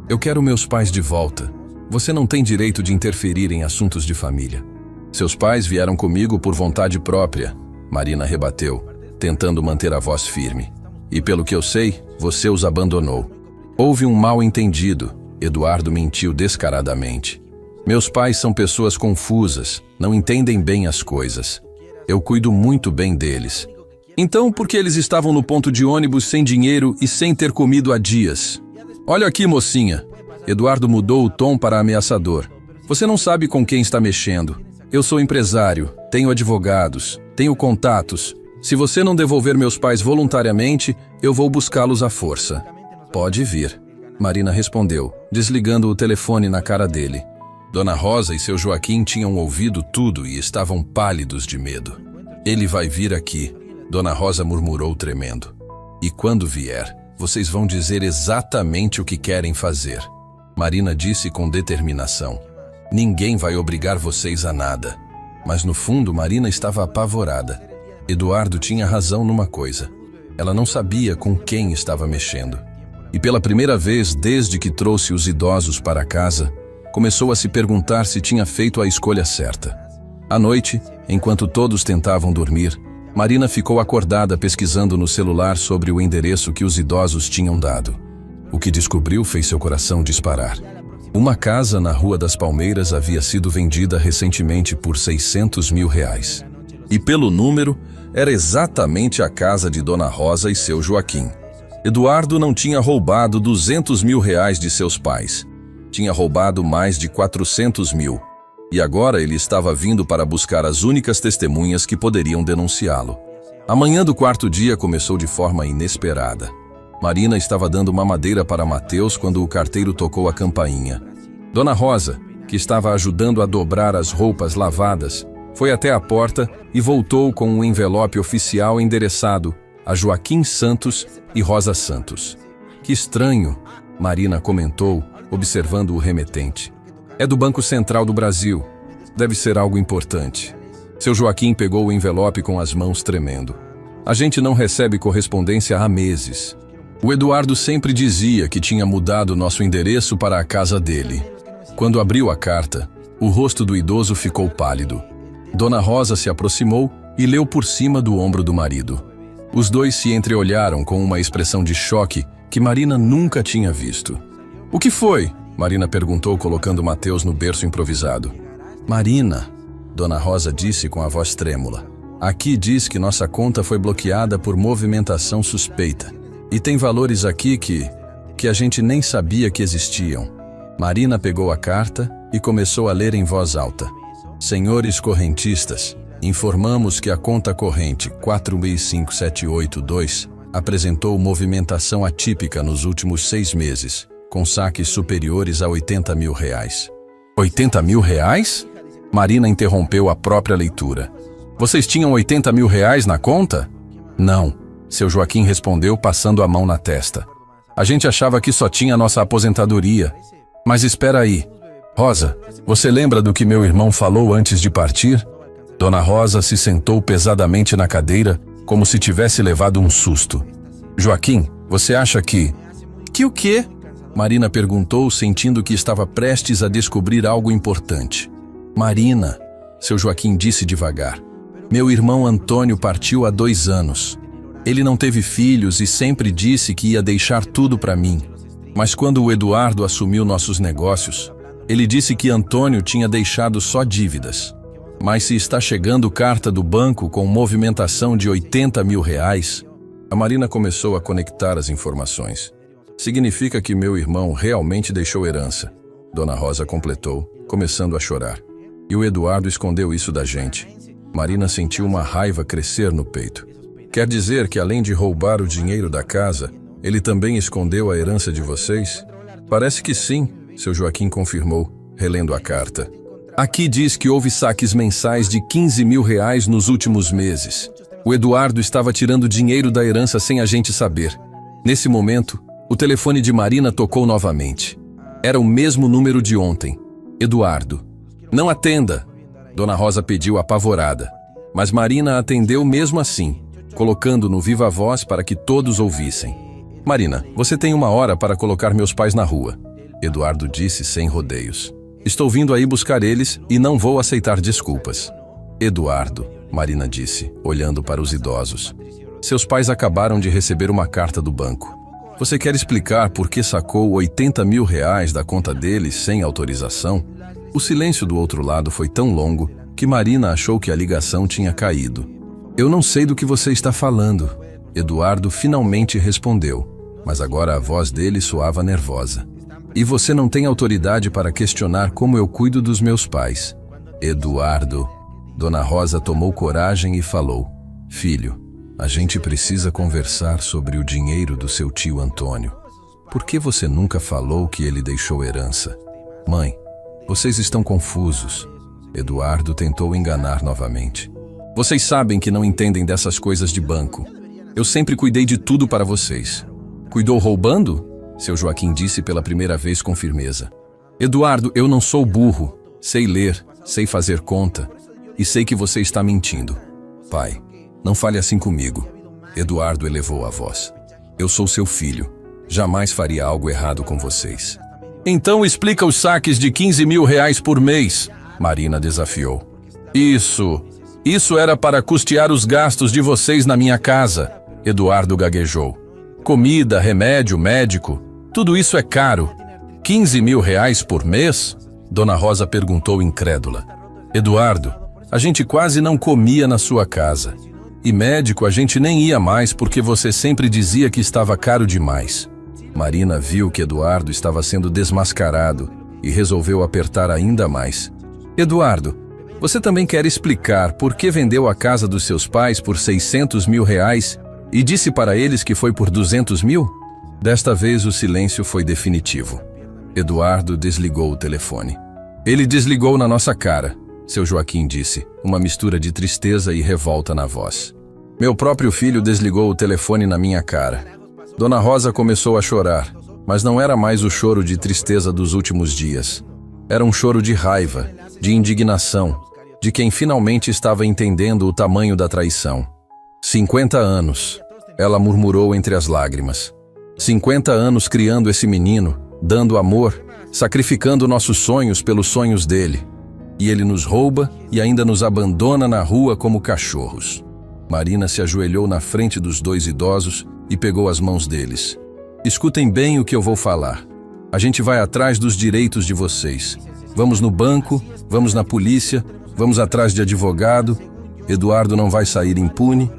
[SPEAKER 1] Eu quero meus pais de volta. Você não tem direito de interferir em assuntos de família. Seus pais vieram comigo por vontade própria, Marina rebateu, tentando manter a voz firme. E pelo que eu sei, você os abandonou. Houve um mal-entendido, Eduardo mentiu descaradamente. Meus pais são pessoas confusas, não entendem bem as coisas. Eu cuido muito bem deles. Então, por que eles estavam no ponto de ônibus sem dinheiro e sem ter comido há dias? Olha aqui, mocinha. Eduardo mudou o tom para ameaçador. Você não sabe com quem está mexendo. Eu sou empresário, tenho advogados, tenho contatos. Se você não devolver meus pais voluntariamente, eu vou buscá-los à força. Pode vir, Marina respondeu, desligando o telefone na cara dele. Dona Rosa e seu Joaquim tinham ouvido tudo e estavam pálidos de medo. Ele vai vir aqui, Dona Rosa murmurou tremendo. E quando vier, vocês vão dizer exatamente o que querem fazer. Marina disse com determinação. Ninguém vai obrigar vocês a nada. Mas no fundo, Marina estava apavorada. Eduardo tinha razão numa coisa. Ela não sabia com quem estava mexendo. E pela primeira vez desde que trouxe os idosos para casa, começou a se perguntar se tinha feito a escolha certa. À noite, enquanto todos tentavam dormir, Marina ficou acordada pesquisando no celular sobre o endereço que os idosos tinham dado. O que descobriu fez seu coração disparar. Uma casa na Rua das Palmeiras havia sido vendida recentemente por R$600 mil. E pelo número, era exatamente a casa de Dona Rosa e seu Joaquim. Eduardo não tinha roubado R$200 mil de seus pais. Tinha roubado mais de R$400 mil. E agora ele estava vindo para buscar as únicas testemunhas que poderiam denunciá-lo. A manhã do quarto dia começou de forma inesperada. Marina estava dando mamadeira para Mateus quando o carteiro tocou a campainha. Dona Rosa, que estava ajudando a dobrar as roupas lavadas, foi até a porta e voltou com um envelope oficial endereçado a Joaquim Santos e Rosa Santos. Que estranho, Marina comentou, observando o remetente. É do Banco Central do Brasil. Deve ser algo importante. Seu Joaquim pegou o envelope com as mãos tremendo. A gente não recebe correspondência há meses. O Eduardo sempre dizia que tinha mudado nosso endereço para a casa dele. Quando abriu a carta, o rosto do idoso ficou pálido. Dona Rosa se aproximou e leu por cima do ombro do marido. Os dois se entreolharam com uma expressão de choque que Marina nunca tinha visto. O que foi? Marina perguntou, colocando Mateus no berço improvisado. Marina, Dona Rosa disse com a voz trêmula. Aqui diz que nossa conta foi bloqueada por movimentação suspeita. E tem valores aqui que a gente nem sabia que existiam. Marina pegou a carta e começou a ler em voz alta. Senhores correntistas, informamos que a conta corrente 4.5782 apresentou movimentação atípica nos últimos 6 meses, com saques superiores a R$80 mil. R$80 mil? Marina interrompeu a própria leitura. Vocês tinham R$80 mil na conta? Não. Seu Joaquim respondeu, passando a mão na testa. A gente achava que só tinha nossa aposentadoria. Mas espera aí. Rosa, você lembra do que meu irmão falou antes de partir? Dona Rosa se sentou pesadamente na cadeira, como se tivesse levado um susto. Joaquim, você acha que... Que o quê? Marina perguntou, sentindo que estava prestes a descobrir algo importante. Marina, seu Joaquim disse devagar. Meu irmão Antônio partiu há 2 anos. Ele não teve filhos e sempre disse que ia deixar tudo para mim. Mas quando o Eduardo assumiu nossos negócios, ele disse que Antônio tinha deixado só dívidas. Mas se está chegando carta do banco com movimentação de R$80 mil, a Marina começou a conectar as informações. Significa que meu irmão realmente deixou herança, Dona Rosa completou, começando a chorar. E o Eduardo escondeu isso da gente. Marina sentiu uma raiva crescer no peito. Quer dizer que além de roubar o dinheiro da casa, ele também escondeu a herança de vocês? Parece que sim, seu Joaquim confirmou, relendo a carta. Aqui diz que houve saques mensais de R$15 mil nos últimos meses. O Eduardo estava tirando dinheiro da herança sem a gente saber. Nesse momento, o telefone de Marina tocou novamente. Era o mesmo número de ontem. Eduardo. Não atenda, Dona Rosa pediu apavorada. Mas Marina atendeu mesmo assim, colocando no viva voz para que todos ouvissem. Marina, você tem 1 hora para colocar meus pais na rua, Eduardo disse sem rodeios. Estou vindo aí buscar eles e não vou aceitar desculpas. Eduardo, Marina disse, olhando para os idosos. Seus pais acabaram de receber uma carta do banco. Você quer explicar por que sacou R$80 mil da conta deles sem autorização? O silêncio do outro lado foi tão longo que Marina achou que a ligação tinha caído. Eu não sei do que você está falando, Eduardo finalmente respondeu, mas agora a voz dele soava nervosa. E você não tem autoridade para questionar como eu cuido dos meus pais. Eduardo, Dona Rosa tomou coragem e falou, filho, a gente precisa conversar sobre o dinheiro do seu tio Antônio. Por que você nunca falou que ele deixou herança? Mãe, Vocês estão confusos. Eduardo tentou enganar novamente. Vocês sabem que não entendem dessas coisas de banco. Eu sempre cuidei de tudo para vocês. Cuidou roubando? Seu Joaquim disse pela primeira vez com firmeza. Eduardo, eu não sou burro. Sei ler, sei fazer conta. E sei que você está mentindo. Pai, não fale assim comigo. Eduardo elevou a voz. Eu sou seu filho. Jamais faria algo errado com vocês. Então explica os saques de 15 mil reais por mês, Marina desafiou. Isso era para custear os gastos de vocês na minha casa, Eduardo gaguejou. Comida, remédio, médico, tudo isso é caro. 15 mil reais por mês? Dona Rosa perguntou incrédula. Eduardo, a gente quase não comia na sua casa. E médico a gente nem ia mais porque você sempre dizia que estava caro demais. Marina viu que Eduardo estava sendo desmascarado e resolveu apertar ainda mais. Eduardo, você também quer explicar por que vendeu a casa dos seus pais por 600 mil reais e disse para eles que foi por 200 mil? Desta vez o silêncio foi definitivo. Eduardo desligou o telefone. Ele desligou na nossa cara, seu Joaquim disse, uma mistura de tristeza e revolta na voz. Meu próprio filho desligou o telefone na minha cara. Dona Rosa começou a chorar, mas não era mais o choro de tristeza dos últimos dias. Era um choro de raiva, de indignação, de quem finalmente estava entendendo o tamanho da traição. 50 anos, ela murmurou entre as lágrimas. 50 anos criando esse menino, dando amor, sacrificando nossos sonhos pelos sonhos dele. E ele nos rouba e ainda nos abandona na rua como cachorros. Marina se ajoelhou na frente dos dois idosos e pegou as mãos deles. Escutem bem o que eu vou falar. A gente vai atrás dos direitos de vocês. Vamos no banco, vamos na polícia, vamos atrás de advogado. Eduardo não vai sair impune.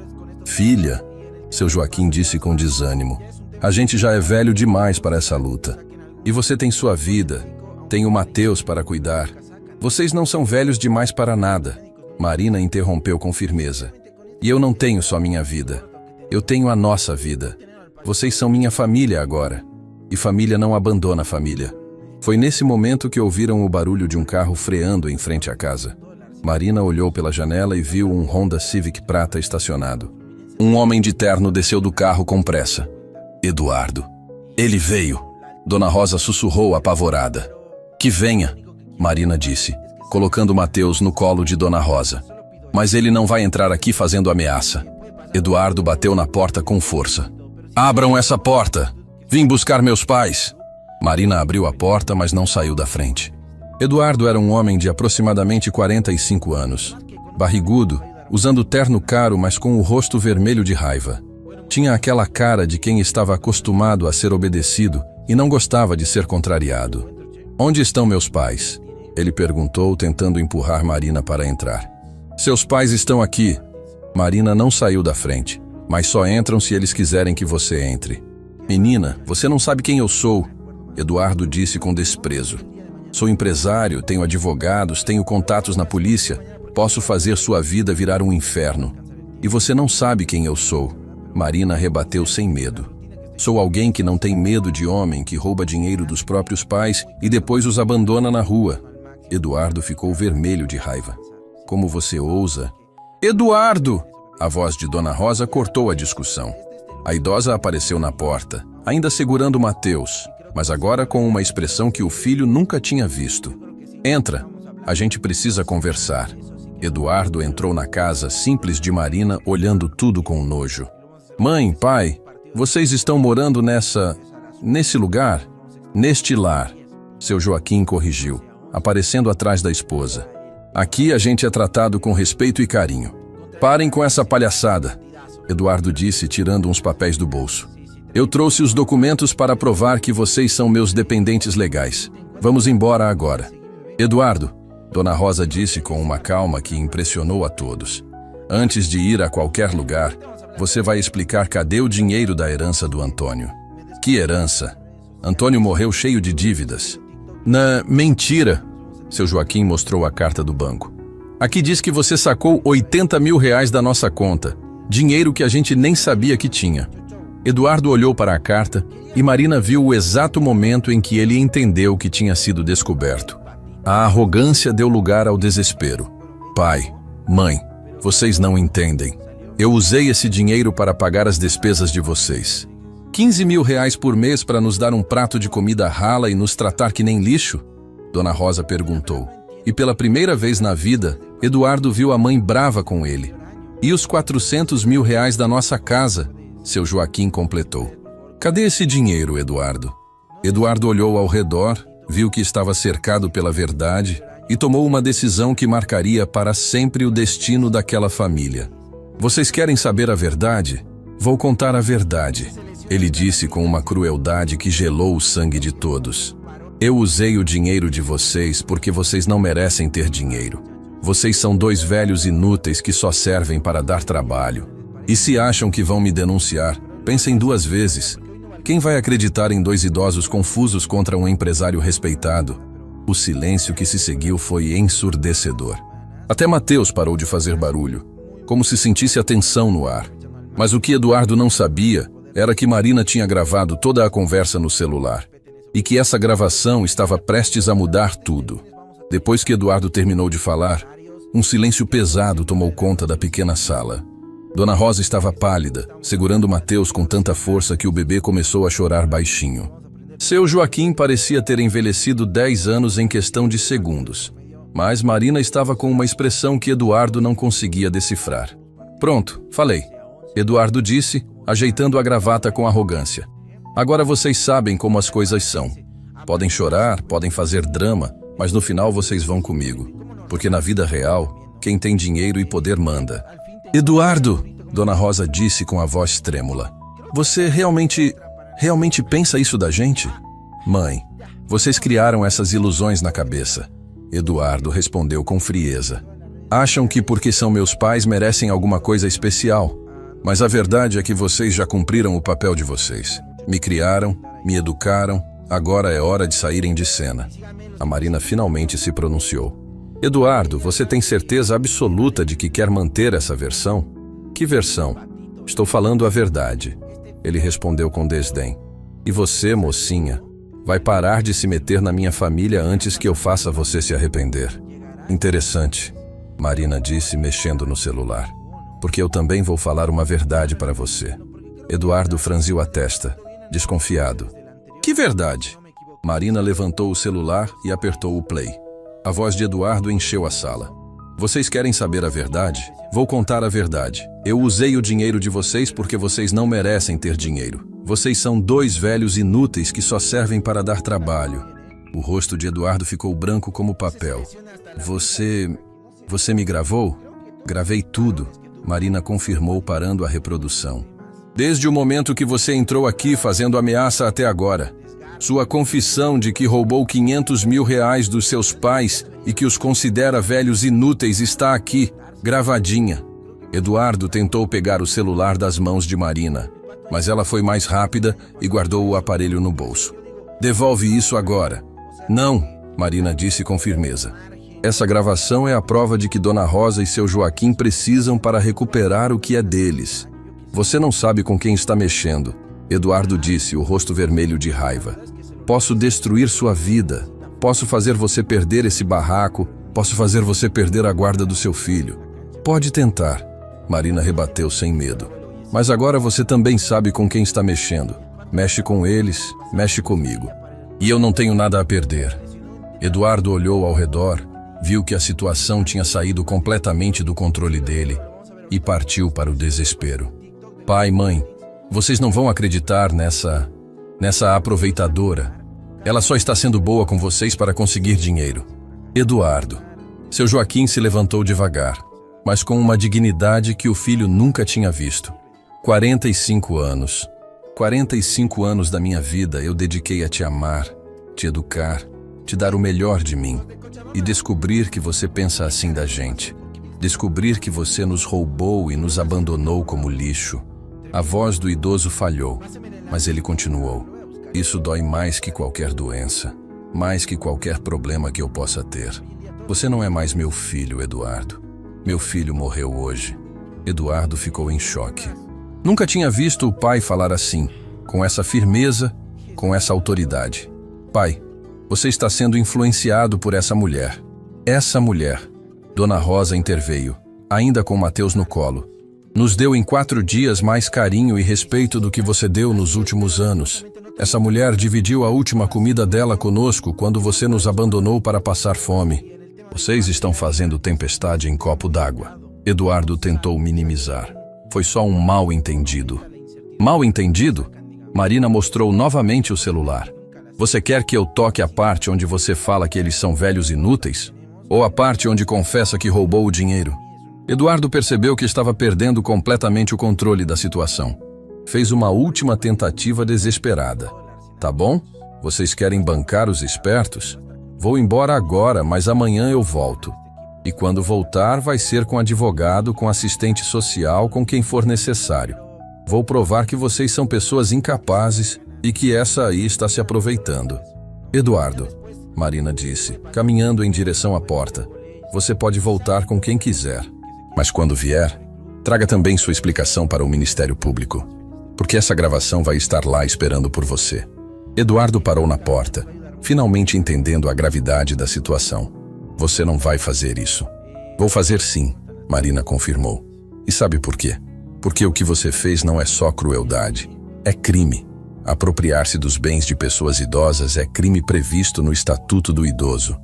[SPEAKER 1] Filha, seu Joaquim disse com desânimo, a gente já é velho demais para essa luta. E você tem sua vida, tem o Mateus para cuidar. Vocês não são velhos demais para nada. Marina interrompeu com firmeza. E eu não tenho só minha vida. Eu tenho a nossa vida. Vocês são minha família agora. E família não abandona a família. Foi nesse momento que ouviram o barulho de um carro freando em frente à casa. Marina olhou pela janela e viu um Honda Civic prata estacionado. Um homem de terno desceu do carro com pressa. Eduardo. Ele veio. Dona Rosa sussurrou apavorada. Que venha, Marina disse, colocando Mateus no colo de Dona Rosa. Mas ele não vai entrar aqui fazendo ameaça. Eduardo bateu na porta com força. Abram essa porta! Vim buscar meus pais! Marina abriu a porta, mas não saiu da frente. Eduardo era um homem de aproximadamente 45 anos. Barrigudo, usando terno caro, mas com o rosto vermelho de raiva. Tinha aquela cara de quem estava acostumado a ser obedecido e não gostava de ser contrariado. Onde estão meus pais? Ele perguntou, tentando empurrar Marina para entrar. Seus pais estão aqui. Marina não saiu da frente, mas só entram se eles quiserem que você entre. Menina, você não sabe quem eu sou, Eduardo disse com desprezo. Sou empresário, tenho advogados, tenho contatos na polícia, posso fazer sua vida virar um inferno. E você não sabe quem eu sou, Marina rebateu sem medo. Sou alguém que não tem medo de homem que rouba dinheiro dos próprios pais e depois os abandona na rua. Eduardo ficou vermelho de raiva. Como você ousa? Eduardo! A voz de Dona Rosa cortou a discussão. A idosa apareceu na porta, ainda segurando Mateus, mas agora com uma expressão que o filho nunca tinha visto. Entra, a gente precisa conversar. Eduardo entrou na casa simples de Marina, olhando tudo com nojo. Mãe, pai, vocês estão morando nesse lugar? Neste lar, seu Joaquim corrigiu, aparecendo atrás da esposa. Aqui a gente é tratado com respeito e carinho. Parem com essa palhaçada, Eduardo disse, tirando uns papéis do bolso. Eu trouxe os documentos para provar que vocês são meus dependentes legais. Vamos embora agora. Eduardo, Dona Rosa disse com uma calma que impressionou a todos. Antes de ir a qualquer lugar, você vai explicar cadê o dinheiro da herança do Antônio. Que herança? Antônio morreu cheio de dívidas. Mentira! Seu Joaquim mostrou a carta do banco. Aqui diz que você sacou 80 mil reais da nossa conta, dinheiro que a gente nem sabia que tinha. Eduardo olhou para a carta e Marina viu o exato momento em que ele entendeu que tinha sido descoberto. A arrogância deu lugar ao desespero. Pai, mãe, vocês não entendem. Eu usei esse dinheiro para pagar as despesas de vocês. 15 mil reais por mês para nos dar um prato de comida rala e nos tratar que nem lixo? Dona Rosa perguntou. E pela primeira vez na vida, Eduardo viu a mãe brava com ele. E os 400 mil reais da nossa casa? Seu Joaquim completou. Cadê esse dinheiro, Eduardo? Eduardo olhou ao redor, viu que estava cercado pela verdade e tomou uma decisão que marcaria para sempre o destino daquela família. Vocês querem saber a verdade? Vou contar a verdade. Ele disse com uma crueldade que gelou o sangue de todos. Eu usei o dinheiro de vocês porque vocês não merecem ter dinheiro. Vocês são dois velhos inúteis que só servem para dar trabalho. E se acham que vão me denunciar, pensem duas vezes. Quem vai acreditar em dois idosos confusos contra um empresário respeitado? O silêncio que se seguiu foi ensurdecedor. Até Mateus parou de fazer barulho, como se sentisse a tensão no ar. Mas o que Eduardo não sabia era que Marina tinha gravado toda a conversa no celular e que essa gravação estava prestes a mudar tudo. Depois que Eduardo terminou de falar, um silêncio pesado tomou conta da pequena sala. Dona Rosa estava pálida, segurando Mateus com tanta força que o bebê começou a chorar baixinho. Seu Joaquim parecia ter envelhecido 10 anos em questão de segundos, mas Marina estava com uma expressão que Eduardo não conseguia decifrar. Pronto, falei. Eduardo disse, ajeitando a gravata com arrogância. Agora vocês sabem como as coisas são. Podem chorar, podem fazer drama, mas no final vocês vão comigo. Porque na vida real, quem tem dinheiro e poder manda. Eduardo, Dona Rosa disse com a voz trêmula. Você realmente pensa isso da gente? Mãe, vocês criaram essas ilusões na cabeça. Eduardo respondeu com frieza. Acham que porque são meus pais merecem alguma coisa especial. Mas a verdade é que vocês já cumpriram o papel de vocês. Me criaram, me educaram, agora é hora de saírem de cena. A Marina finalmente se pronunciou. Eduardo, você tem certeza absoluta de que quer manter essa versão? Que versão? Estou falando a verdade. Ele respondeu com desdém. E você, mocinha, vai parar de se meter na minha família antes que eu faça você se arrepender. Interessante, Marina disse mexendo no celular. Porque eu também vou falar uma verdade para você. Eduardo franziu a testa, desconfiado. Que verdade? Marina levantou o celular e apertou o play. A voz de Eduardo encheu a sala. Vocês querem saber a verdade? Vou contar a verdade. Eu usei o dinheiro de vocês porque vocês não merecem ter dinheiro. Vocês são dois velhos inúteis que só servem para dar trabalho. O rosto de Eduardo ficou branco como papel. Você me gravou? Gravei tudo. Marina confirmou parando a reprodução. Desde o momento que você entrou aqui fazendo ameaça até agora. Sua confissão de que roubou 500 mil reais dos seus pais e que os considera velhos inúteis está aqui, gravadinha. Eduardo tentou pegar o celular das mãos de Marina, mas ela foi mais rápida e guardou o aparelho no bolso. Devolve isso agora. Não, Marina disse com firmeza. Essa gravação é a prova de que Dona Rosa e seu Joaquim precisam para recuperar o que é deles. Você não sabe com quem está mexendo, Eduardo disse, o rosto vermelho de raiva. Posso destruir sua vida. Posso fazer você perder esse barraco. Posso fazer você perder a guarda do seu filho. Pode tentar, Marina rebateu sem medo. Mas agora você também sabe com quem está mexendo. Mexe com eles, mexe comigo. E eu não tenho nada a perder. Eduardo olhou ao redor, viu que a situação tinha saído completamente do controle dele e partiu para o desespero. Pai, mãe, vocês não vão acreditar nessa aproveitadora. Ela só está sendo boa com vocês para conseguir dinheiro. Eduardo. Seu Joaquim se levantou devagar, mas com uma dignidade que o filho nunca tinha visto. 45 anos. 45 anos da minha vida eu dediquei a te amar, te educar, te dar o melhor de mim e descobrir que você pensa assim da gente. Descobrir que você nos roubou e nos abandonou como lixo. A voz do idoso falhou, mas ele continuou. Isso dói mais que qualquer doença, mais que qualquer problema que eu possa ter. Você não é mais meu filho, Eduardo. Meu filho morreu hoje. Eduardo ficou em choque. Nunca tinha visto o pai falar assim, com essa firmeza, com essa autoridade. Pai, Você está sendo influenciado por essa mulher. Essa mulher, Dona Rosa interveio, ainda com Mateus no colo. Nos deu em 4 dias mais carinho e respeito do que você deu nos últimos anos. Essa mulher dividiu a última comida dela conosco quando você nos abandonou para passar fome. Vocês estão fazendo tempestade em copo d'água. Eduardo tentou minimizar. Foi só um mal-entendido. Mal-entendido? Marina mostrou novamente o celular. Você quer que eu toque a parte onde você fala que eles são velhos inúteis? Ou a parte onde confessa que roubou o dinheiro? Eduardo percebeu que estava perdendo completamente o controle da situação. Fez uma última tentativa desesperada. Tá bom? Vocês querem bancar os espertos? Vou embora agora, mas amanhã eu volto. E quando voltar, vai ser com advogado, com assistente social, com quem for necessário. Vou provar que vocês são pessoas incapazes e que essa aí está se aproveitando. Eduardo, Marina disse, caminhando em direção à porta. Você pode voltar com quem quiser. Mas quando vier, traga também sua explicação para o Ministério Público, porque essa gravação vai estar lá esperando por você. Eduardo parou na porta, finalmente entendendo a gravidade da situação. Você não vai fazer isso. Vou fazer sim, Marina confirmou. E sabe por quê? Porque o que você fez não é só crueldade, é crime. Apropriar-se dos bens de pessoas idosas é crime previsto no Estatuto do Idoso.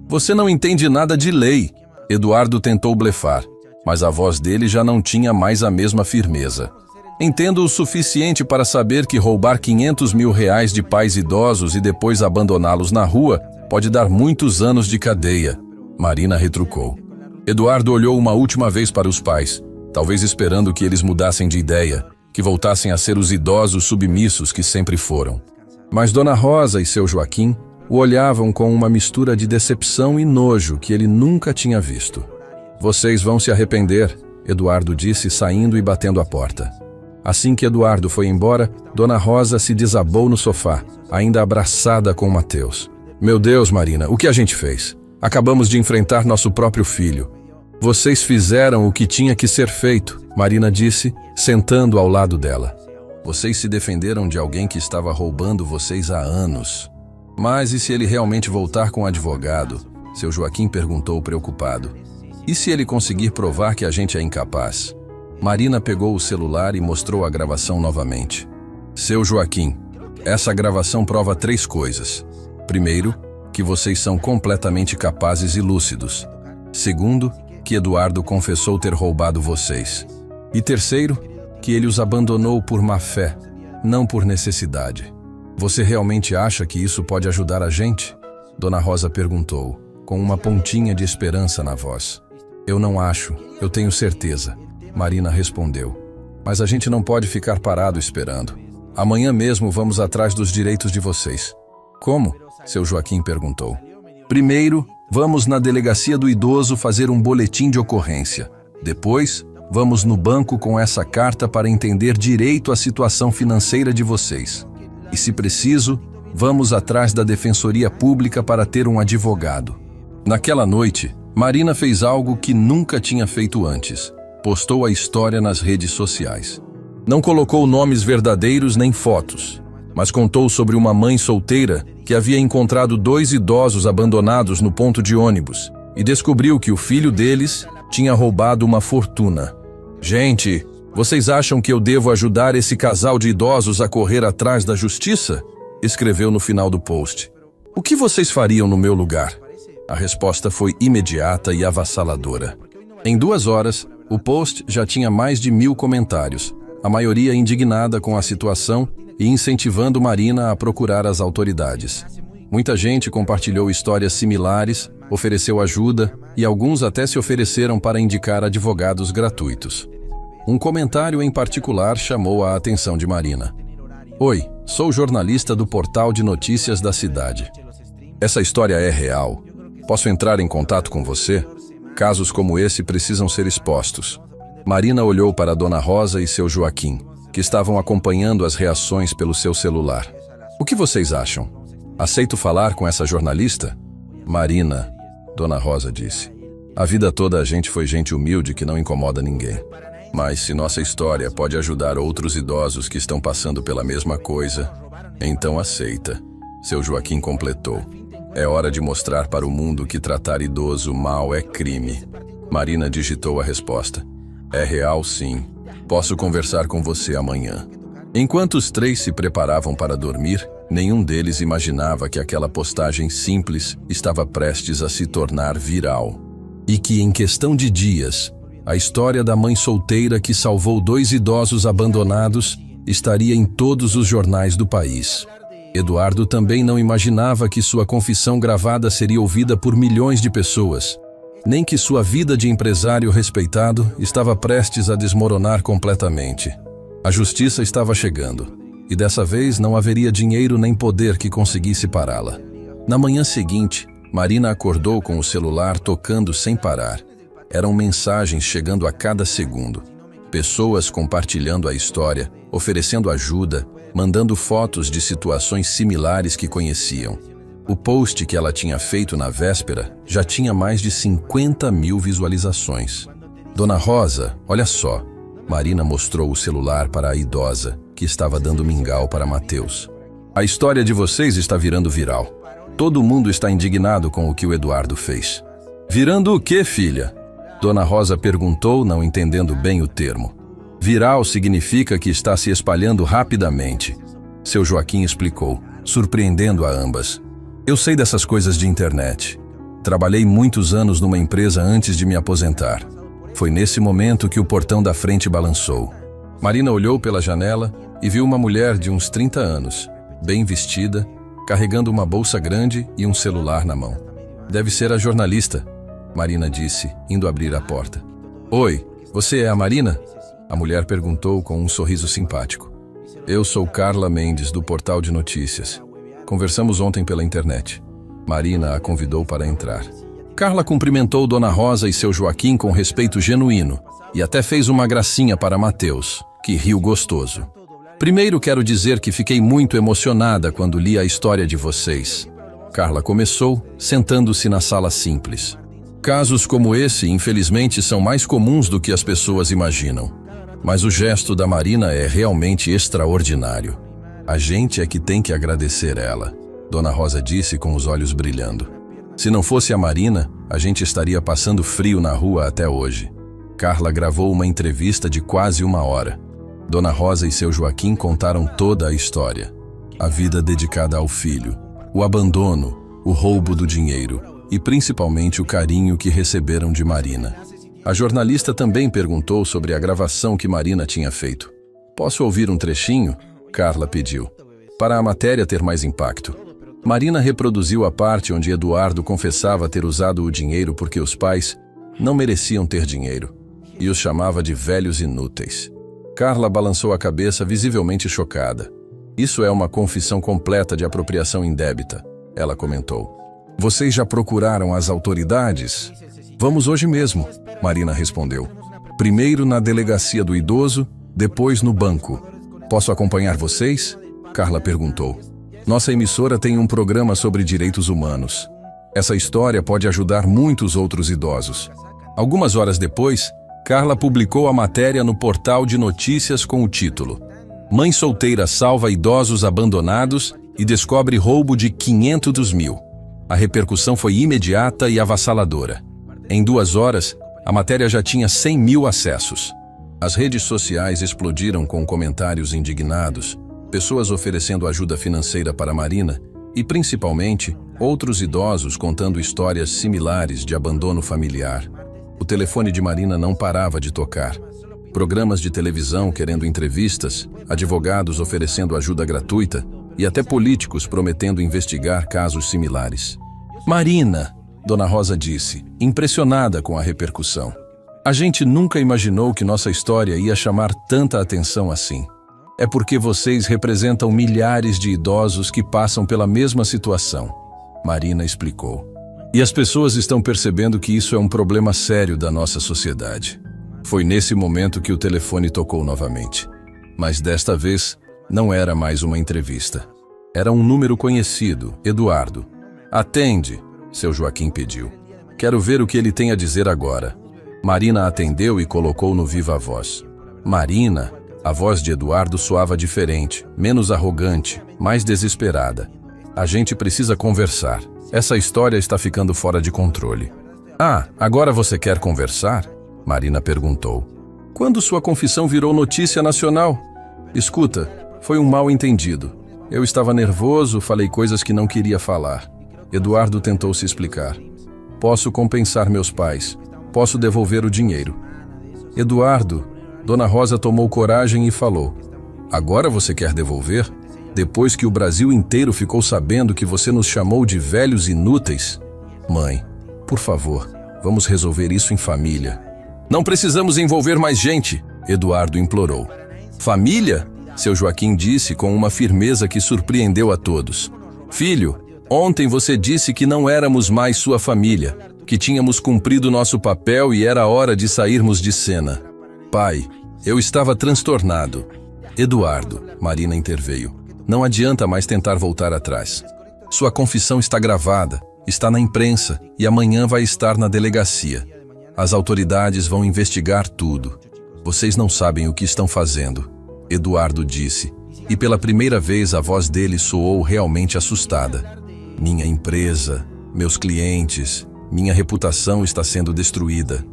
[SPEAKER 1] Você não entende nada de lei. Eduardo tentou blefar, mas a voz dele já não tinha mais a mesma firmeza. Entendo o suficiente para saber que roubar 500 mil reais de pais idosos e depois abandoná-los na rua pode dar muitos anos de cadeia. Marina retrucou. Eduardo olhou uma última vez para os pais, talvez esperando que eles mudassem de ideia, que voltassem a ser os idosos submissos que sempre foram. Mas Dona Rosa e seu Joaquim o olhavam com uma mistura de decepção e nojo que ele nunca tinha visto. Vocês vão se arrepender, Eduardo disse, saindo e batendo a porta. Assim que Eduardo foi embora, Dona Rosa se desabou no sofá, ainda abraçada com Mateus. Meu Deus, Marina, o que a gente fez? Acabamos de enfrentar nosso próprio filho. Vocês fizeram o que tinha que ser feito, Marina disse, sentando ao lado dela. Vocês se defenderam de alguém que estava roubando vocês há anos. Mas e se ele realmente voltar com o advogado? Seu Joaquim perguntou preocupado. E se ele conseguir provar que a gente é incapaz? Marina pegou o celular e mostrou a gravação novamente. Seu Joaquim, essa gravação prova 3 coisas. Primeiro, que vocês são completamente capazes e lúcidos. Segundo, que Eduardo confessou ter roubado vocês. E terceiro, que ele os abandonou por má fé, não por necessidade. Você realmente acha que isso pode ajudar a gente? Dona Rosa perguntou, com uma pontinha de esperança na voz. Eu não acho, eu tenho certeza, Marina respondeu. Mas a gente não pode ficar parado esperando. Amanhã mesmo vamos atrás dos direitos de vocês. Como? Seu Joaquim perguntou. Primeiro, vamos na delegacia do idoso fazer um boletim de ocorrência. Depois, vamos no banco com essa carta para entender direito a situação financeira de vocês. E se preciso, vamos atrás da Defensoria Pública para ter um advogado. Naquela noite, Marina fez algo que nunca tinha feito antes. Postou a história nas redes sociais. Não colocou nomes verdadeiros nem fotos, mas contou sobre uma mãe solteira que havia encontrado 2 idosos abandonados no ponto de ônibus e descobriu que o filho deles tinha roubado uma fortuna. Gente, vocês acham que eu devo ajudar esse casal de idosos a correr atrás da justiça? Escreveu no final do post. O que vocês fariam no meu lugar? A resposta foi imediata e avassaladora. Em 2 horas, o post já tinha mais de 1000 comentários, a maioria indignada com a situação e incentivando Marina a procurar as autoridades. Muita gente compartilhou histórias similares, ofereceu ajuda e alguns até se ofereceram para indicar advogados gratuitos. Um comentário em particular chamou a atenção de Marina. Oi, sou jornalista do portal de notícias da cidade. Essa história é real. Posso entrar em contato com você? Casos como esse precisam ser expostos. Marina olhou para Dona Rosa e seu Joaquim, que estavam acompanhando as reações pelo seu celular. O que vocês acham? Aceito falar com essa jornalista? Marina, Dona Rosa disse. A vida toda a gente foi gente humilde que não incomoda ninguém. Mas se nossa história pode ajudar outros idosos que estão passando pela mesma coisa, então aceita. Seu Joaquim completou. É hora de mostrar para o mundo que tratar idoso mal é crime. Marina digitou a resposta. É real, sim. Posso conversar com você amanhã. Enquanto os três se preparavam para dormir, nenhum deles imaginava que aquela postagem simples estava prestes a se tornar viral. E que, em questão de dias, a história da mãe solteira que salvou 2 idosos abandonados estaria em todos os jornais do país. Eduardo também não imaginava que sua confissão gravada seria ouvida por milhões de pessoas, nem que sua vida de empresário respeitado estava prestes a desmoronar completamente. A justiça estava chegando, e dessa vez não haveria dinheiro nem poder que conseguisse pará-la. Na manhã seguinte, Marina acordou com o celular tocando sem parar. Eram mensagens chegando a cada segundo. Pessoas compartilhando a história, oferecendo ajuda, mandando fotos de situações similares que conheciam. O post que ela tinha feito na véspera já tinha mais de 50 mil visualizações. Dona Rosa, olha só. Marina mostrou o celular para a idosa, que estava dando mingau para Mateus. A história de vocês está virando viral. Todo mundo está indignado com o que o Eduardo fez. Virando o quê, filha? Dona Rosa perguntou, não entendendo bem o termo. Viral significa que está se espalhando rapidamente. Seu Joaquim explicou, surpreendendo a ambas. Eu sei dessas coisas de internet. Trabalhei muitos anos numa empresa antes de me aposentar. Foi nesse momento que o portão da frente balançou. Marina olhou pela janela e viu uma mulher de uns 30 anos, bem vestida, carregando uma bolsa grande e um celular na mão. Deve ser a jornalista, Marina disse, indo abrir a porta. Oi, você é a Marina? A mulher perguntou com um sorriso simpático. Eu sou Carla Mendes, do portal de notícias. Conversamos ontem pela internet. Marina a convidou para entrar. Carla cumprimentou Dona Rosa e seu Joaquim com respeito genuíno e até fez uma gracinha para Mateus, que riu gostoso. Primeiro quero dizer que fiquei muito emocionada quando li a história de vocês. Carla começou, sentando-se na sala simples. Casos como esse, infelizmente, são mais comuns do que as pessoas imaginam. Mas o gesto da Marina é realmente extraordinário. A gente é que tem que agradecer ela, Dona Rosa disse com os olhos brilhando. Se não fosse a Marina, a gente estaria passando frio na rua até hoje. Carla gravou uma entrevista de quase 1 hora. Dona Rosa e seu Joaquim contaram toda a história. A vida dedicada ao filho, o abandono, o roubo do dinheiro e principalmente o carinho que receberam de Marina. A jornalista também perguntou sobre a gravação que Marina tinha feito. Posso ouvir um trechinho? Carla pediu. Para a matéria ter mais impacto. Marina reproduziu a parte onde Eduardo confessava ter usado o dinheiro porque os pais não mereciam ter dinheiro e os chamava de velhos inúteis. Carla balançou a cabeça, visivelmente chocada. Isso é uma confissão completa de apropriação indébita, ela comentou. Vocês já procuraram as autoridades? Vamos hoje mesmo, Marina respondeu. Primeiro na delegacia do idoso, depois no banco. Posso acompanhar vocês? Carla perguntou. Nossa emissora tem um programa sobre direitos humanos. Essa história pode ajudar muitos outros idosos. Algumas horas depois, Carla publicou a matéria no portal de notícias com o título Mãe solteira salva idosos abandonados e descobre roubo de 500 mil. A repercussão foi imediata e avassaladora. Em 2 horas, a matéria já tinha 100 mil acessos. As redes sociais explodiram com comentários indignados, pessoas oferecendo ajuda financeira para Marina e, principalmente, outros idosos contando histórias similares de abandono familiar. O telefone de Marina não parava de tocar. Programas de televisão querendo entrevistas, advogados oferecendo ajuda gratuita e até políticos prometendo investigar casos similares. Marina, Dona Rosa disse, impressionada com a repercussão. A gente nunca imaginou que nossa história ia chamar tanta atenção assim. É porque vocês representam milhares de idosos que passam pela mesma situação, Marina explicou. E as pessoas estão percebendo que isso é um problema sério da nossa sociedade. Foi nesse momento que o telefone tocou novamente. Mas desta vez, não era mais uma entrevista. Era um número conhecido, Eduardo. Atende, seu Joaquim pediu. Quero ver o que ele tem a dizer agora. Marina atendeu e colocou no viva voz. Marina, a voz de Eduardo soava diferente, menos arrogante, mais desesperada. A gente precisa conversar. Essa história está ficando fora de controle. Ah, agora você quer conversar? Marina perguntou. Quando sua confissão virou notícia nacional? Escuta, foi um mal-entendido. Eu estava nervoso, falei coisas que não queria falar. Eduardo tentou se explicar. Posso compensar meus pais. Posso devolver o dinheiro. Eduardo, Dona Rosa tomou coragem e falou. Agora você quer devolver? Depois que o Brasil inteiro ficou sabendo que você nos chamou de velhos inúteis? Mãe, por favor, vamos resolver isso em família. Não precisamos envolver mais gente, Eduardo implorou. Família? Seu Joaquim disse com uma firmeza que surpreendeu a todos. Filho, ontem você disse que não éramos mais sua família, que tínhamos cumprido nosso papel e era hora de sairmos de cena. Pai, eu estava transtornado. Eduardo, Marina interveio. Não adianta mais tentar voltar atrás. Sua confissão está gravada, está na imprensa e amanhã vai estar na delegacia. As autoridades vão investigar tudo. Vocês não sabem o que estão fazendo, Eduardo disse, e pela primeira vez a voz dele soou realmente assustada. Minha empresa, meus clientes, minha reputação está sendo destruída.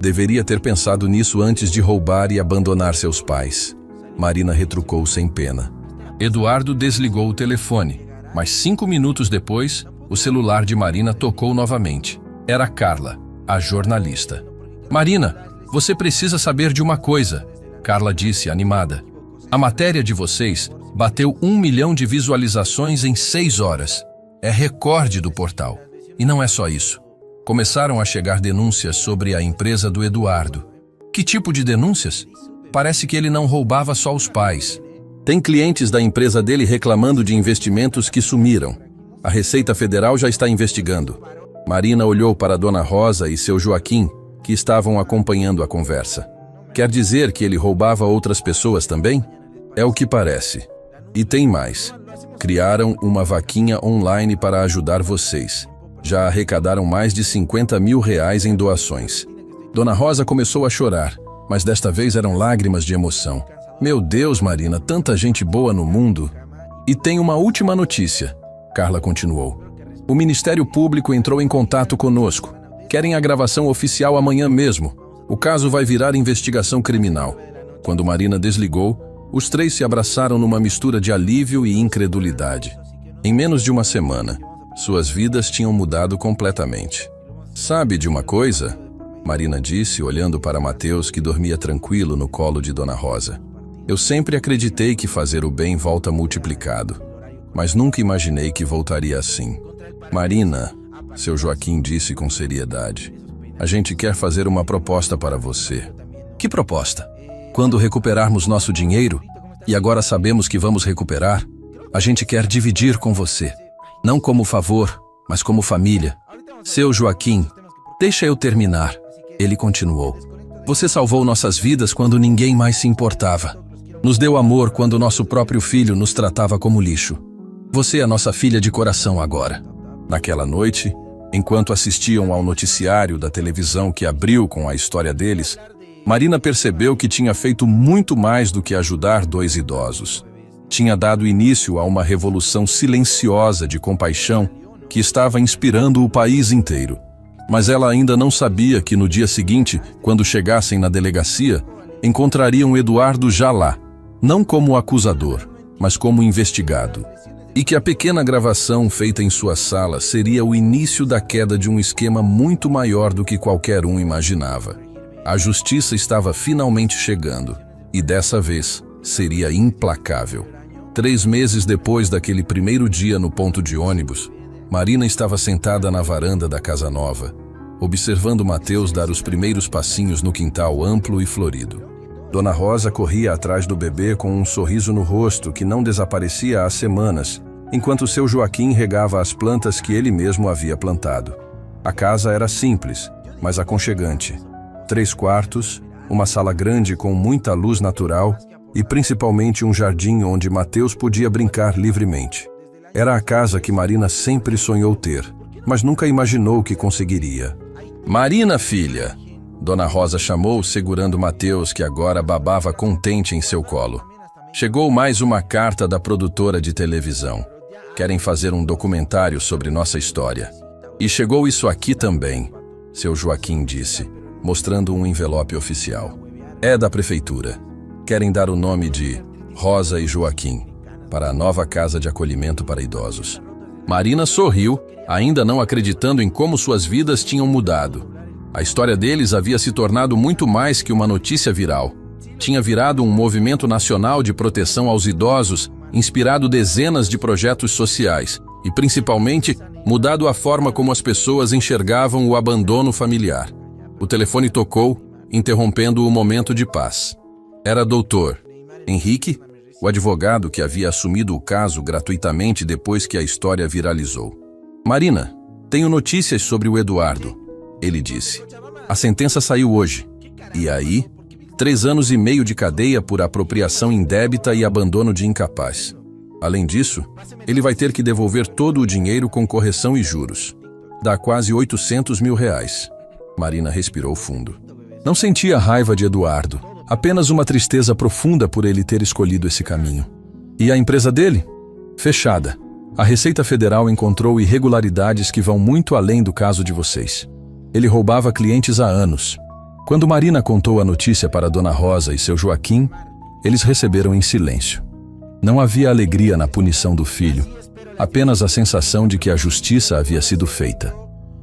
[SPEAKER 1] Deveria ter pensado nisso antes de roubar e abandonar seus pais. Marina retrucou sem pena. Eduardo desligou o telefone, mas 5 minutos depois, o celular de Marina tocou novamente. Era Carla, a jornalista. Marina, você precisa saber de uma coisa, Carla disse animada. A matéria de vocês bateu 1 milhão de visualizações em 6 horas. É recorde do portal. E não é só isso. Começaram a chegar denúncias sobre a empresa do Eduardo. Que tipo de denúncias? Parece que ele não roubava só os pais. Tem clientes da empresa dele reclamando de investimentos que sumiram. A Receita Federal já está investigando. Marina olhou para Dona Rosa e seu Joaquim, que estavam acompanhando a conversa. Quer dizer que ele roubava outras pessoas também? É o que parece. E tem mais. Criaram uma vaquinha online para ajudar vocês. Já arrecadaram mais de 50 mil reais em doações. Dona Rosa começou a chorar, mas desta vez eram lágrimas de emoção. Meu Deus, Marina, tanta gente boa no mundo. E tem uma última notícia, Carla continuou. O Ministério Público entrou em contato conosco. Querem a gravação oficial amanhã mesmo. O caso vai virar investigação criminal. Quando Marina desligou, os 3 se abraçaram numa mistura de alívio e incredulidade. Em menos de uma semana, suas vidas tinham mudado completamente. Sabe de uma coisa? Marina disse, olhando para Mateus, que dormia tranquilo no colo de Dona Rosa. Eu sempre acreditei que fazer o bem volta multiplicado, mas nunca imaginei que voltaria assim. Marina, seu Joaquim disse com seriedade, a gente quer fazer uma proposta para você. Que proposta? Quando recuperarmos nosso dinheiro, e agora sabemos que vamos recuperar, a gente quer dividir com você. Não como favor, mas como família. Seu Joaquim, deixa eu terminar. Ele continuou. Você salvou nossas vidas quando ninguém mais se importava. Nos deu amor quando nosso próprio filho nos tratava como lixo. Você é nossa filha de coração agora. Naquela noite, enquanto assistiam ao noticiário da televisão que abriu com a história deles, Marina percebeu que tinha feito muito mais do que ajudar 2 idosos. Tinha dado início a uma revolução silenciosa de compaixão que estava inspirando o país inteiro. Mas ela ainda não sabia que no dia seguinte, quando chegassem na delegacia, encontrariam Eduardo já lá, não como acusador, mas como investigado. E que a pequena gravação feita em sua sala seria o início da queda de um esquema muito maior do que qualquer um imaginava. A justiça estava finalmente chegando, e dessa vez seria implacável. 3 meses depois daquele primeiro dia no ponto de ônibus, Marina estava sentada na varanda da casa nova, observando Mateus dar os primeiros passinhos no quintal amplo e florido. Dona Rosa corria atrás do bebê com um sorriso no rosto que não desaparecia há semanas, enquanto seu Joaquim regava as plantas que ele mesmo havia plantado. A casa era simples, mas aconchegante. 3 quartos, uma sala grande com muita luz natural e principalmente um jardim onde Mateus podia brincar livremente. Era a casa que Marina sempre sonhou ter, mas nunca imaginou que conseguiria. Marina, filha! Dona Rosa chamou, segurando Mateus, que agora babava contente em seu colo. Chegou mais uma carta da produtora de televisão. Querem fazer um documentário sobre nossa história. E chegou isso aqui também, seu Joaquim disse, mostrando um envelope oficial. É da prefeitura. Querem dar o nome de Rosa e Joaquim para a nova casa de acolhimento para idosos. Marina sorriu, ainda não acreditando em como suas vidas tinham mudado. A história deles havia se tornado muito mais que uma notícia viral. Tinha virado um movimento nacional de proteção aos idosos, inspirado dezenas de projetos sociais e, principalmente, mudado a forma como as pessoas enxergavam o abandono familiar. O telefone tocou, interrompendo o momento de paz. Era Dr. Henrique, o advogado que havia assumido o caso gratuitamente depois que a história viralizou. Marina, tenho notícias sobre o Eduardo, ele disse. A sentença saiu hoje. E aí, 3 anos e meio de cadeia por apropriação indébita e abandono de incapaz. Além disso, ele vai ter que devolver todo o dinheiro com correção e juros. Dá quase R$800 mil. Marina respirou fundo. Não sentia raiva de Eduardo, apenas uma tristeza profunda por ele ter escolhido esse caminho. E a empresa dele? Fechada. A Receita Federal encontrou irregularidades que vão muito além do caso de vocês. Ele roubava clientes há anos. Quando Marina contou a notícia para Dona Rosa e seu Joaquim, eles receberam em silêncio. Não havia alegria na punição do filho, apenas a sensação de que a justiça havia sido feita.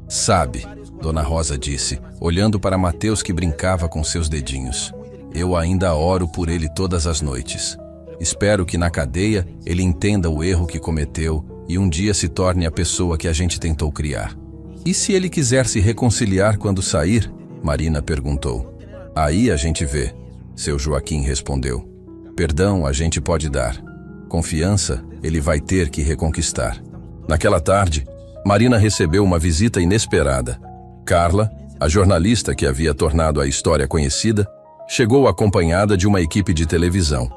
[SPEAKER 1] Sabe, Dona Rosa disse, olhando para Mateus que brincava com seus dedinhos. Eu ainda oro por ele todas as noites. Espero que na cadeia ele entenda o erro que cometeu e um dia se torne a pessoa que a gente tentou criar. E se ele quiser se reconciliar quando sair? Marina perguntou. Aí a gente vê, seu Joaquim respondeu. Perdão a gente pode dar. Confiança ele vai ter que reconquistar. Naquela tarde, Marina recebeu uma visita inesperada. Carla, a jornalista que havia tornado a história conhecida, chegou acompanhada de uma equipe de televisão.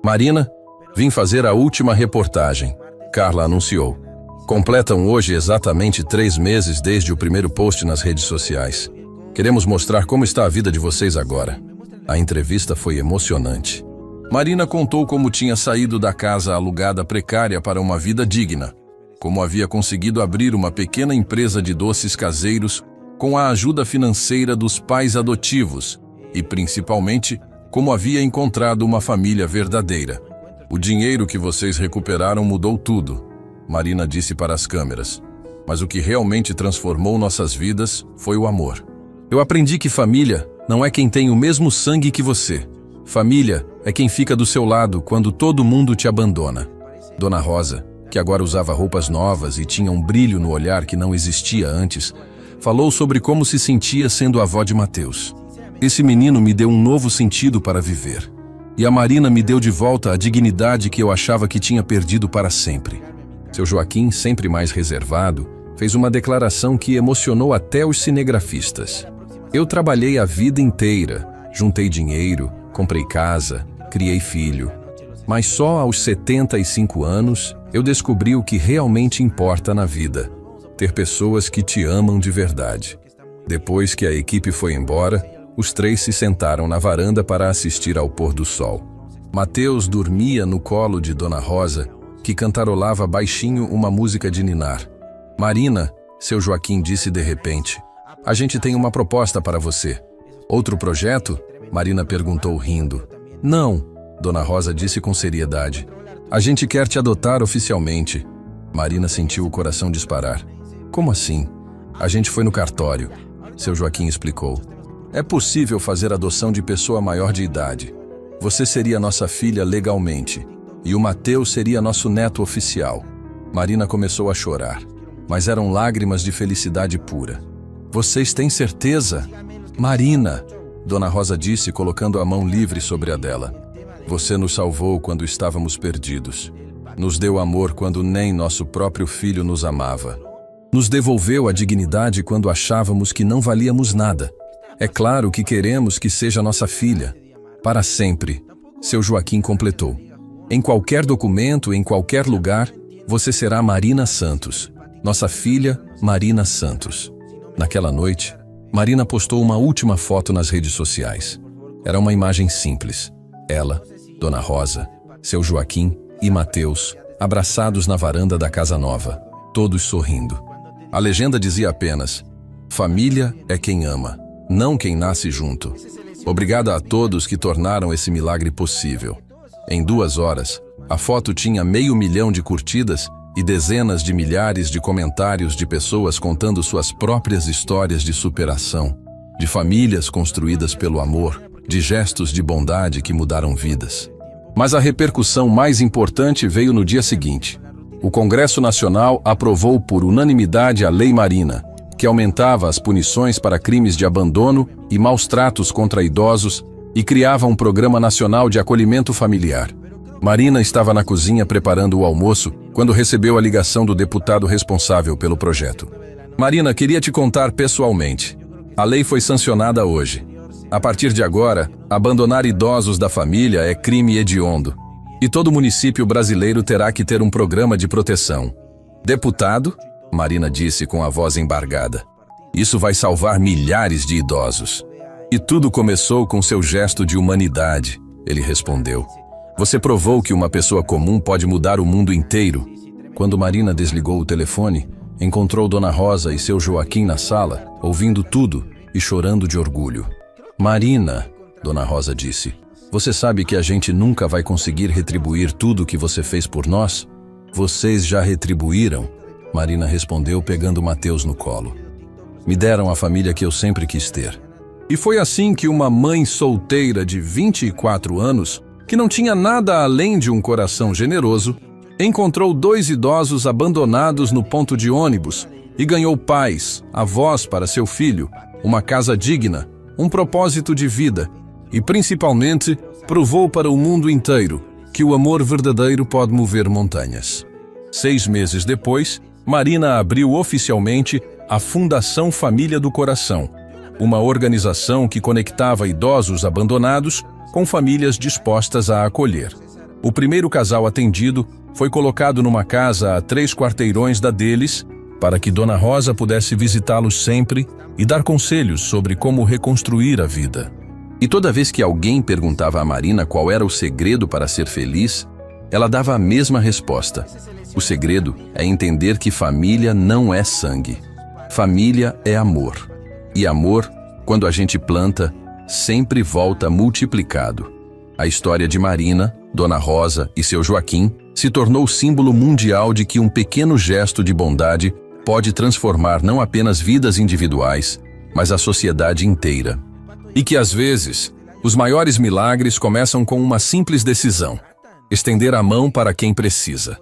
[SPEAKER 1] Marina, vim fazer a última reportagem, Carla anunciou. Completam hoje exatamente 3 meses desde o primeiro post nas redes sociais. Queremos mostrar como está a vida de vocês agora. A entrevista foi emocionante. Marina contou como tinha saído da casa alugada precária para uma vida digna, como havia conseguido abrir uma pequena empresa de doces caseiros com a ajuda financeira dos pais adotivos e, principalmente, como havia encontrado uma família verdadeira. O dinheiro que vocês recuperaram mudou tudo, Marina disse para as câmeras. Mas o que realmente transformou nossas vidas foi o amor. Eu aprendi que família não é quem tem o mesmo sangue que você. Família é quem fica do seu lado quando todo mundo te abandona. Dona Rosa, que agora usava roupas novas e tinha um brilho no olhar que não existia antes, falou sobre como se sentia sendo avó de Mateus. Esse menino me deu um novo sentido para viver. E a Marina me deu de volta a dignidade que eu achava que tinha perdido para sempre. Seu Joaquim, sempre mais reservado, fez uma declaração que emocionou até os cinegrafistas. Eu trabalhei a vida inteira, juntei dinheiro, comprei casa, criei filho. Mas só aos 75 anos eu descobri o que realmente importa na vida: ter pessoas que te amam de verdade. Depois que a equipe foi embora, os 3 se sentaram na varanda para assistir ao pôr do sol. Mateus dormia no colo de Dona Rosa, que cantarolava baixinho uma música de ninar. Marina, seu Joaquim disse de repente, a gente tem uma proposta para você. Outro projeto? Marina perguntou rindo. Não, Dona Rosa disse com seriedade. A gente quer te adotar oficialmente. Marina sentiu o coração disparar. Como assim? A gente foi no cartório. Seu Joaquim explicou. É possível fazer adoção de pessoa maior de idade. Você seria nossa filha legalmente. E o Mateus seria nosso neto oficial. Marina começou a chorar, mas eram lágrimas de felicidade pura. Vocês têm certeza? Marina, Dona Rosa disse, colocando a mão livre sobre a dela. Você nos salvou quando estávamos perdidos. Nos deu amor quando nem nosso próprio filho nos amava. Nos devolveu a dignidade quando achávamos que não valíamos nada. É claro que queremos que seja nossa filha. Para sempre, seu Joaquim completou. Em qualquer documento, em qualquer lugar, você será Marina Santos. Nossa filha, Marina Santos. Naquela noite, Marina postou uma última foto nas redes sociais. Era uma imagem simples. Ela, Dona Rosa, seu Joaquim e Mateus, abraçados na varanda da casa nova, todos sorrindo. A legenda dizia apenas: família é quem ama, não quem nasce junto. Obrigada a todos que tornaram esse milagre possível. Em 2 horas, a foto tinha 500 mil de curtidas e dezenas de milhares de comentários de pessoas contando suas próprias histórias de superação, de famílias construídas pelo amor, de gestos de bondade que mudaram vidas. Mas a repercussão mais importante veio no dia seguinte. O Congresso Nacional aprovou por unanimidade a Lei Marina, que aumentava as punições para crimes de abandono e maus tratos contra idosos e criava um programa nacional de acolhimento familiar. Marina estava na cozinha preparando o almoço quando recebeu a ligação do deputado responsável pelo projeto. Marina, queria te contar pessoalmente. A lei foi sancionada hoje. A partir de agora, abandonar idosos da família é crime hediondo. E todo município brasileiro terá que ter um programa de proteção. Deputado, Marina disse com a voz embargada, isso vai salvar milhares de idosos. E tudo começou com seu gesto de humanidade, ele respondeu. Você provou que uma pessoa comum pode mudar o mundo inteiro. Quando Marina desligou o telefone, encontrou Dona Rosa e seu Joaquim na sala, ouvindo tudo e chorando de orgulho. Marina, Dona Rosa disse, você sabe que a gente nunca vai conseguir retribuir tudo o que você fez por nós? Vocês já retribuíram? Marina respondeu pegando Mateus no colo. Me deram a família que eu sempre quis ter. E foi assim que uma mãe solteira de 24 anos, que não tinha nada além de um coração generoso, encontrou 2 idosos abandonados no ponto de ônibus e ganhou paz, avós para seu filho, uma casa digna, um propósito de vida e, principalmente, provou para o mundo inteiro que o amor verdadeiro pode mover montanhas. 6 meses depois, Marina abriu oficialmente a Fundação Família do Coração, uma organização que conectava idosos abandonados com famílias dispostas a acolher. O primeiro casal atendido foi colocado numa casa a 3 quarteirões da deles, para que Dona Rosa pudesse visitá-los sempre e dar conselhos sobre como reconstruir a vida. E toda vez que alguém perguntava a Marina qual era o segredo para ser feliz, ela dava a mesma resposta. O segredo é entender que família não é sangue. Família é amor. E amor, quando a gente planta, sempre volta multiplicado. A história de Marina, Dona Rosa e seu Joaquim se tornou símbolo mundial de que um pequeno gesto de bondade pode transformar não apenas vidas individuais, mas a sociedade inteira. E que, às vezes, os maiores milagres começam com uma simples decisão: estender a mão para quem precisa.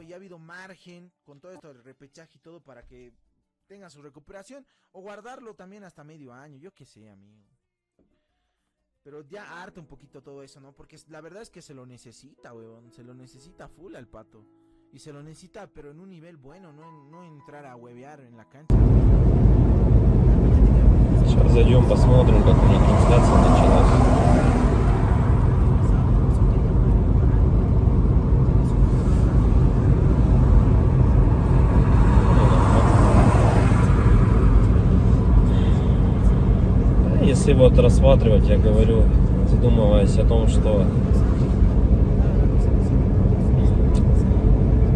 [SPEAKER 2] Pero ya harta un poquito todo eso, ¿no? Porque la verdad es que se lo necesita, weón. Se lo necesita full al Pato. Y se lo necesita, pero en un nivel bueno, no entrar a huevear en la cancha.
[SPEAKER 3] Сейчас зайдем, посмотрим, как у них трансляция началась. Если вот рассматривать, я говорю, задумываясь о том, что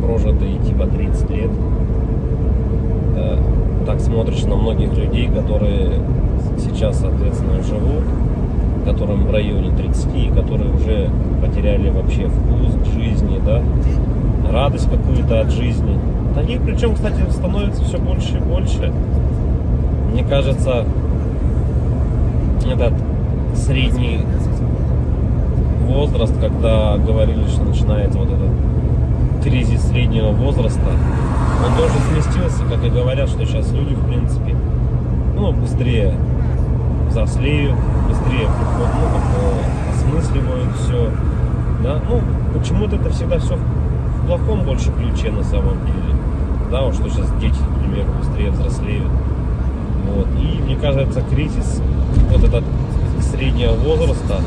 [SPEAKER 3] прожитые типа 30 лет, так смотришь на многих людей, которые сейчас, соответственно, живут, которым в районе 30, которые уже потеряли вообще вкус к жизни, да, радость какую-то от жизни. Таких, причем, кстати, становится все больше и больше. Мне кажется, этот средний возраст, когда говорили, что начинается вот этот кризис среднего возраста, он тоже сместился, как и говорят, что сейчас люди, в принципе, быстрее взрослеют, быстрее осмысливают все, да, почему-то это всегда все в плохом больше ключе на самом деле, да, вот что сейчас дети, к примеру, быстрее взрослеют, вот, и мне кажется, кризис вот этот среднего возраста,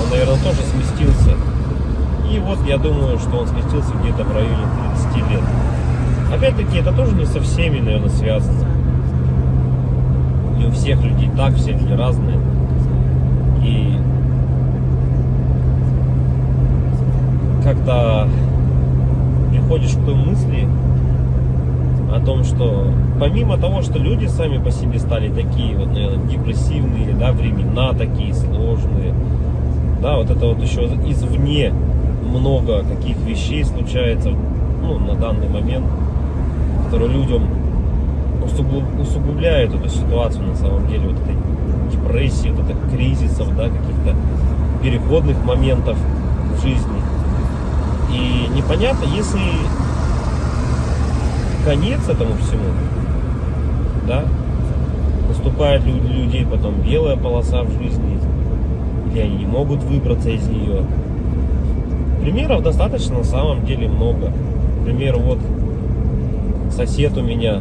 [SPEAKER 3] он, наверное, тоже сместился. И вот я думаю, что он сместился где-то в районе 30 лет. Опять-таки, это тоже не со всеми, наверное, связано. Не у всех людей так, все люди разные. И как-то приходишь к той мысли о том, что помимо того, что люди сами по себе стали такие вот, наверное, депрессивные, да, времена такие сложные, да, вот это вот еще извне много каких вещей случается, ну, на данный момент, которые людям усугубляют эту ситуацию на самом деле, вот этой депрессии, вот этих кризисов, да, каких-то переходных моментов в жизни. И непонятно, если конец этому всему, да, наступает у людей потом белая полоса в жизни, или они не могут выбраться из нее. Примеров достаточно на самом деле много. Например, вот сосед у меня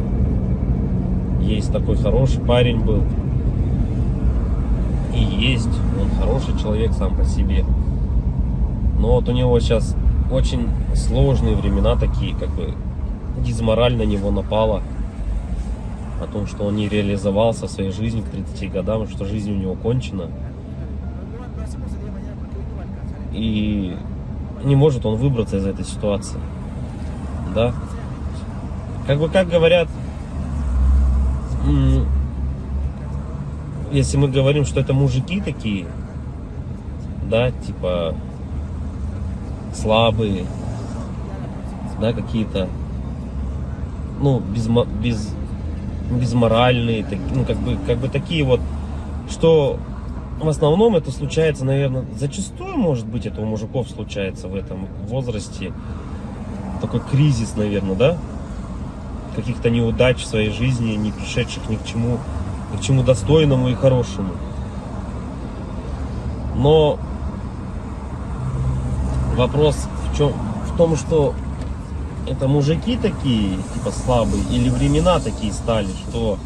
[SPEAKER 3] есть такой хороший парень был. И есть, он хороший человек сам по себе. Но вот у него сейчас очень сложные времена такие, как бы дизмораль на него напала. О том, что он не реализовался в своей жизни к 30 годам, что жизнь у него кончена. И не может он выбраться из этой ситуации. Да? Как бы, как говорят, если мы говорим, что это мужики такие, да, типа слабые, да, какие-то, ну, безморальные, ну, как бы такие вот, что в основном это случается, наверное, зачастую, может быть, это у мужиков случается в этом возрасте, такой кризис, наверное, да, каких-то неудач в своей жизни, не пришедших ни к чему достойному и хорошему. Но вопрос в том, что это мужики такие, типа слабые, или времена такие стали, что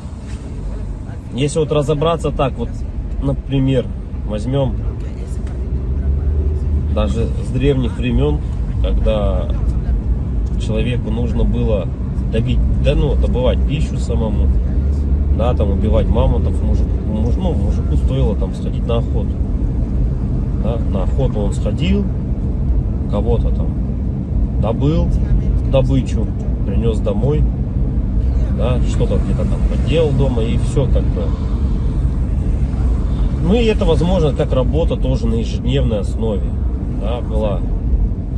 [SPEAKER 3] если вот разобраться так, вот, например, возьмем даже с древних времен, когда человеку нужно было добывать пищу самому, да, там убивать мамонтов, мужику стоило там сходить на охоту. Да, на охоту он сходил, кого-то там добыл добычу, принес домой, да, что-то где-то там поделал дома, и все как бы. Ну и это возможно как работа тоже на ежедневной основе, да, была.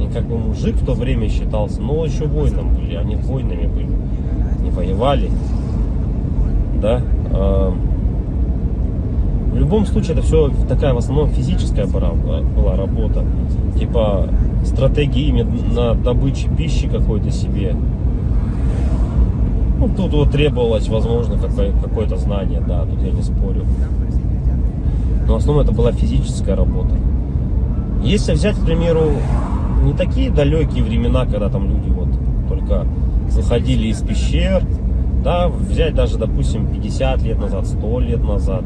[SPEAKER 3] И как бы мужик в то время считался, но еще воином были, они воинами были, не воевали, да. В любом случае это все такая в основном физическая была работа, типа стратегии именно на пищи какой-то себе. Ну, тут вот требовалось, возможно, какое-то знание, да, тут я не спорю. Но в основном это была физическая работа. Если взять, к примеру, не такие далекие времена, когда там люди вот только выходили из пещер, да, взять даже, допустим, 50 лет назад, 100 лет назад,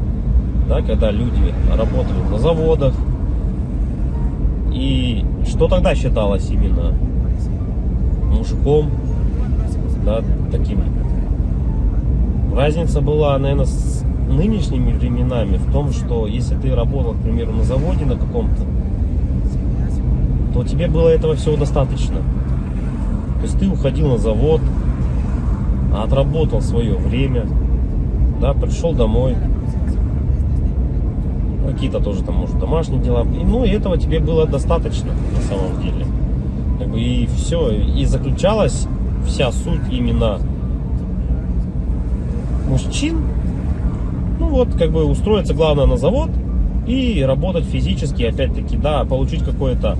[SPEAKER 3] да, когда люди работали на заводах, и что тогда считалось именно мужиком, да, таким. Разница была, наверное, с нынешними временами в том, что если ты работал, к примеру, на заводе на каком-то, то тебе было этого всего достаточно. То есть ты уходил на завод, отработал свое время, да, пришел домой, какие-то тоже там, может, домашние дела, и этого тебе было достаточно на самом деле. Как бы, и все, и заключалась вся суть именно мужчин, ну вот, как бы устроиться главное на завод и работать физически, опять-таки, да, получить какое-то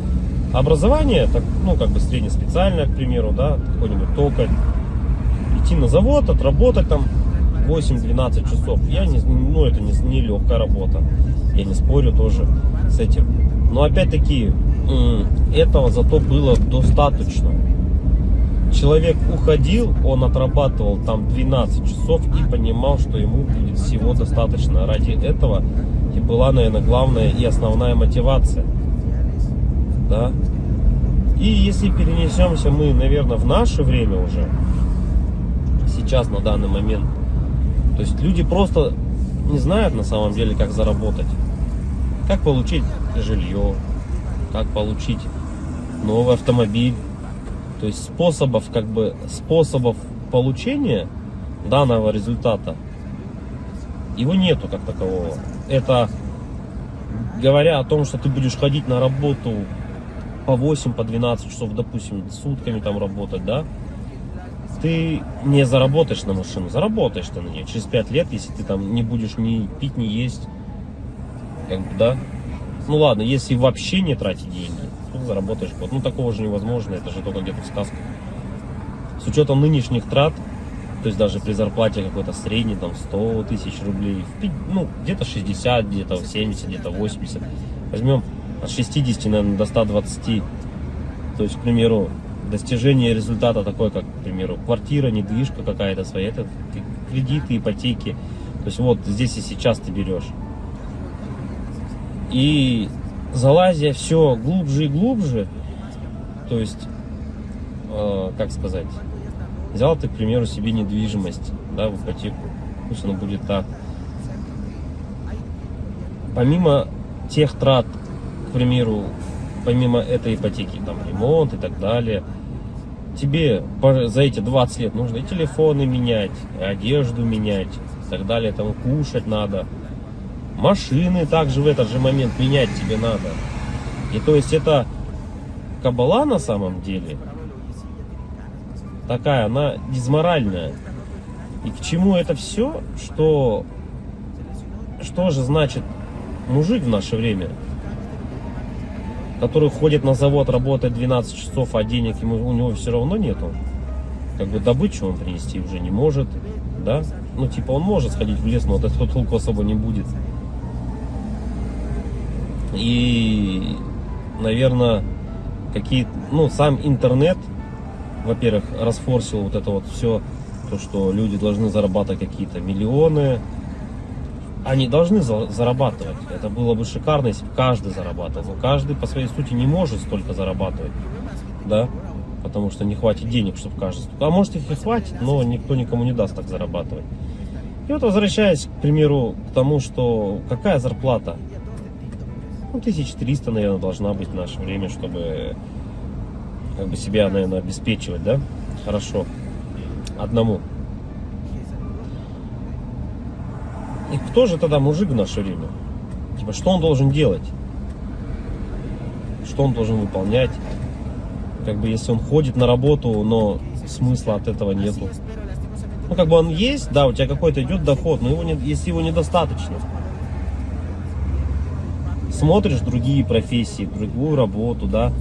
[SPEAKER 3] образование, так, ну, как бы среднеспециальное, к примеру, да, какой-нибудь токарь, идти на завод, отработать там 8-12 часов. Это не легкая работа, я не спорю тоже с этим. Но опять-таки, этого зато было достаточно. Человек уходил, он отрабатывал там 12 часов и понимал, что ему будет всего достаточно. Ради этого и была, наверное, главная и основная мотивация. Да? И если перенесемся мы, наверное, в наше время уже, сейчас, на данный момент, то есть люди просто не знают на самом деле, как заработать, как получить жилье, как получить новый автомобиль. То То есть способов получения данного результата его нету как такового. Это говоря о том, что ты будешь ходить на работу по 8, по 12 часов, допустим, сутками там работать, да, ты не заработаешь на машину, заработаешь ты на нее через 5 лет, если ты там не будешь ни пить, ни есть, как бы, да. Ну ладно, если вообще не тратить деньги, то заработаешь год. Ну такого же невозможно, это же только где-то в сказках. С учетом нынешних трат, то есть даже при зарплате какой-то средней, там 100 тысяч рублей, ну где-то 60, где-то 70, где-то 80. Возьмем от 60, наверное, до 120. То есть, к примеру, достижение результата такой, как, к примеру, квартира, недвижка какая-то своя, это кредиты, ипотеки. То есть вот здесь и сейчас ты берешь. И залазя все глубже и глубже, то есть, как сказать, взял ты, к примеру, себе недвижимость, да, в ипотеку, пусть оно будет так. Помимо тех трат, к примеру, помимо этой ипотеки, там, ремонт и так далее, тебе за эти 20 лет нужно и телефоны менять, и одежду менять, и так далее, там, кушать надо. Машины также в этот же момент менять тебе надо. И то есть это кабала на самом деле такая, она дизморальная. И к чему это все? Что же значит мужик в наше время, который ходит на завод, работает 12 часов, а денег у него все равно нету. Как бы добычу он принести уже не может, да? Ну типа он может сходить в лес, но от этого толку особо не будет. И, наверное, сам интернет, во-первых, расфорсил вот это вот все, то, что люди должны зарабатывать какие-то миллионы. Они должны зарабатывать. Это было бы шикарно, если бы каждый зарабатывал. Но каждый по своей сути не может столько зарабатывать, да, потому что не хватит денег, чтобы каждый. А может их и хватит, но никто никому не даст так зарабатывать. И вот возвращаясь, к примеру, к тому, что какая зарплата? 1300, наверное, должна быть в наше время, чтобы как бы себя, наверное, обеспечивать, да? Хорошо. Одному. И кто же тогда мужик в наше время? Типа, что он должен делать? Что он должен выполнять? Как бы, если он ходит на работу, но смысла от этого нету. Ну, как бы он есть, да, у тебя какой-то идет доход, но если его недостаточно. Смотришь другие профессии, другую работу, да,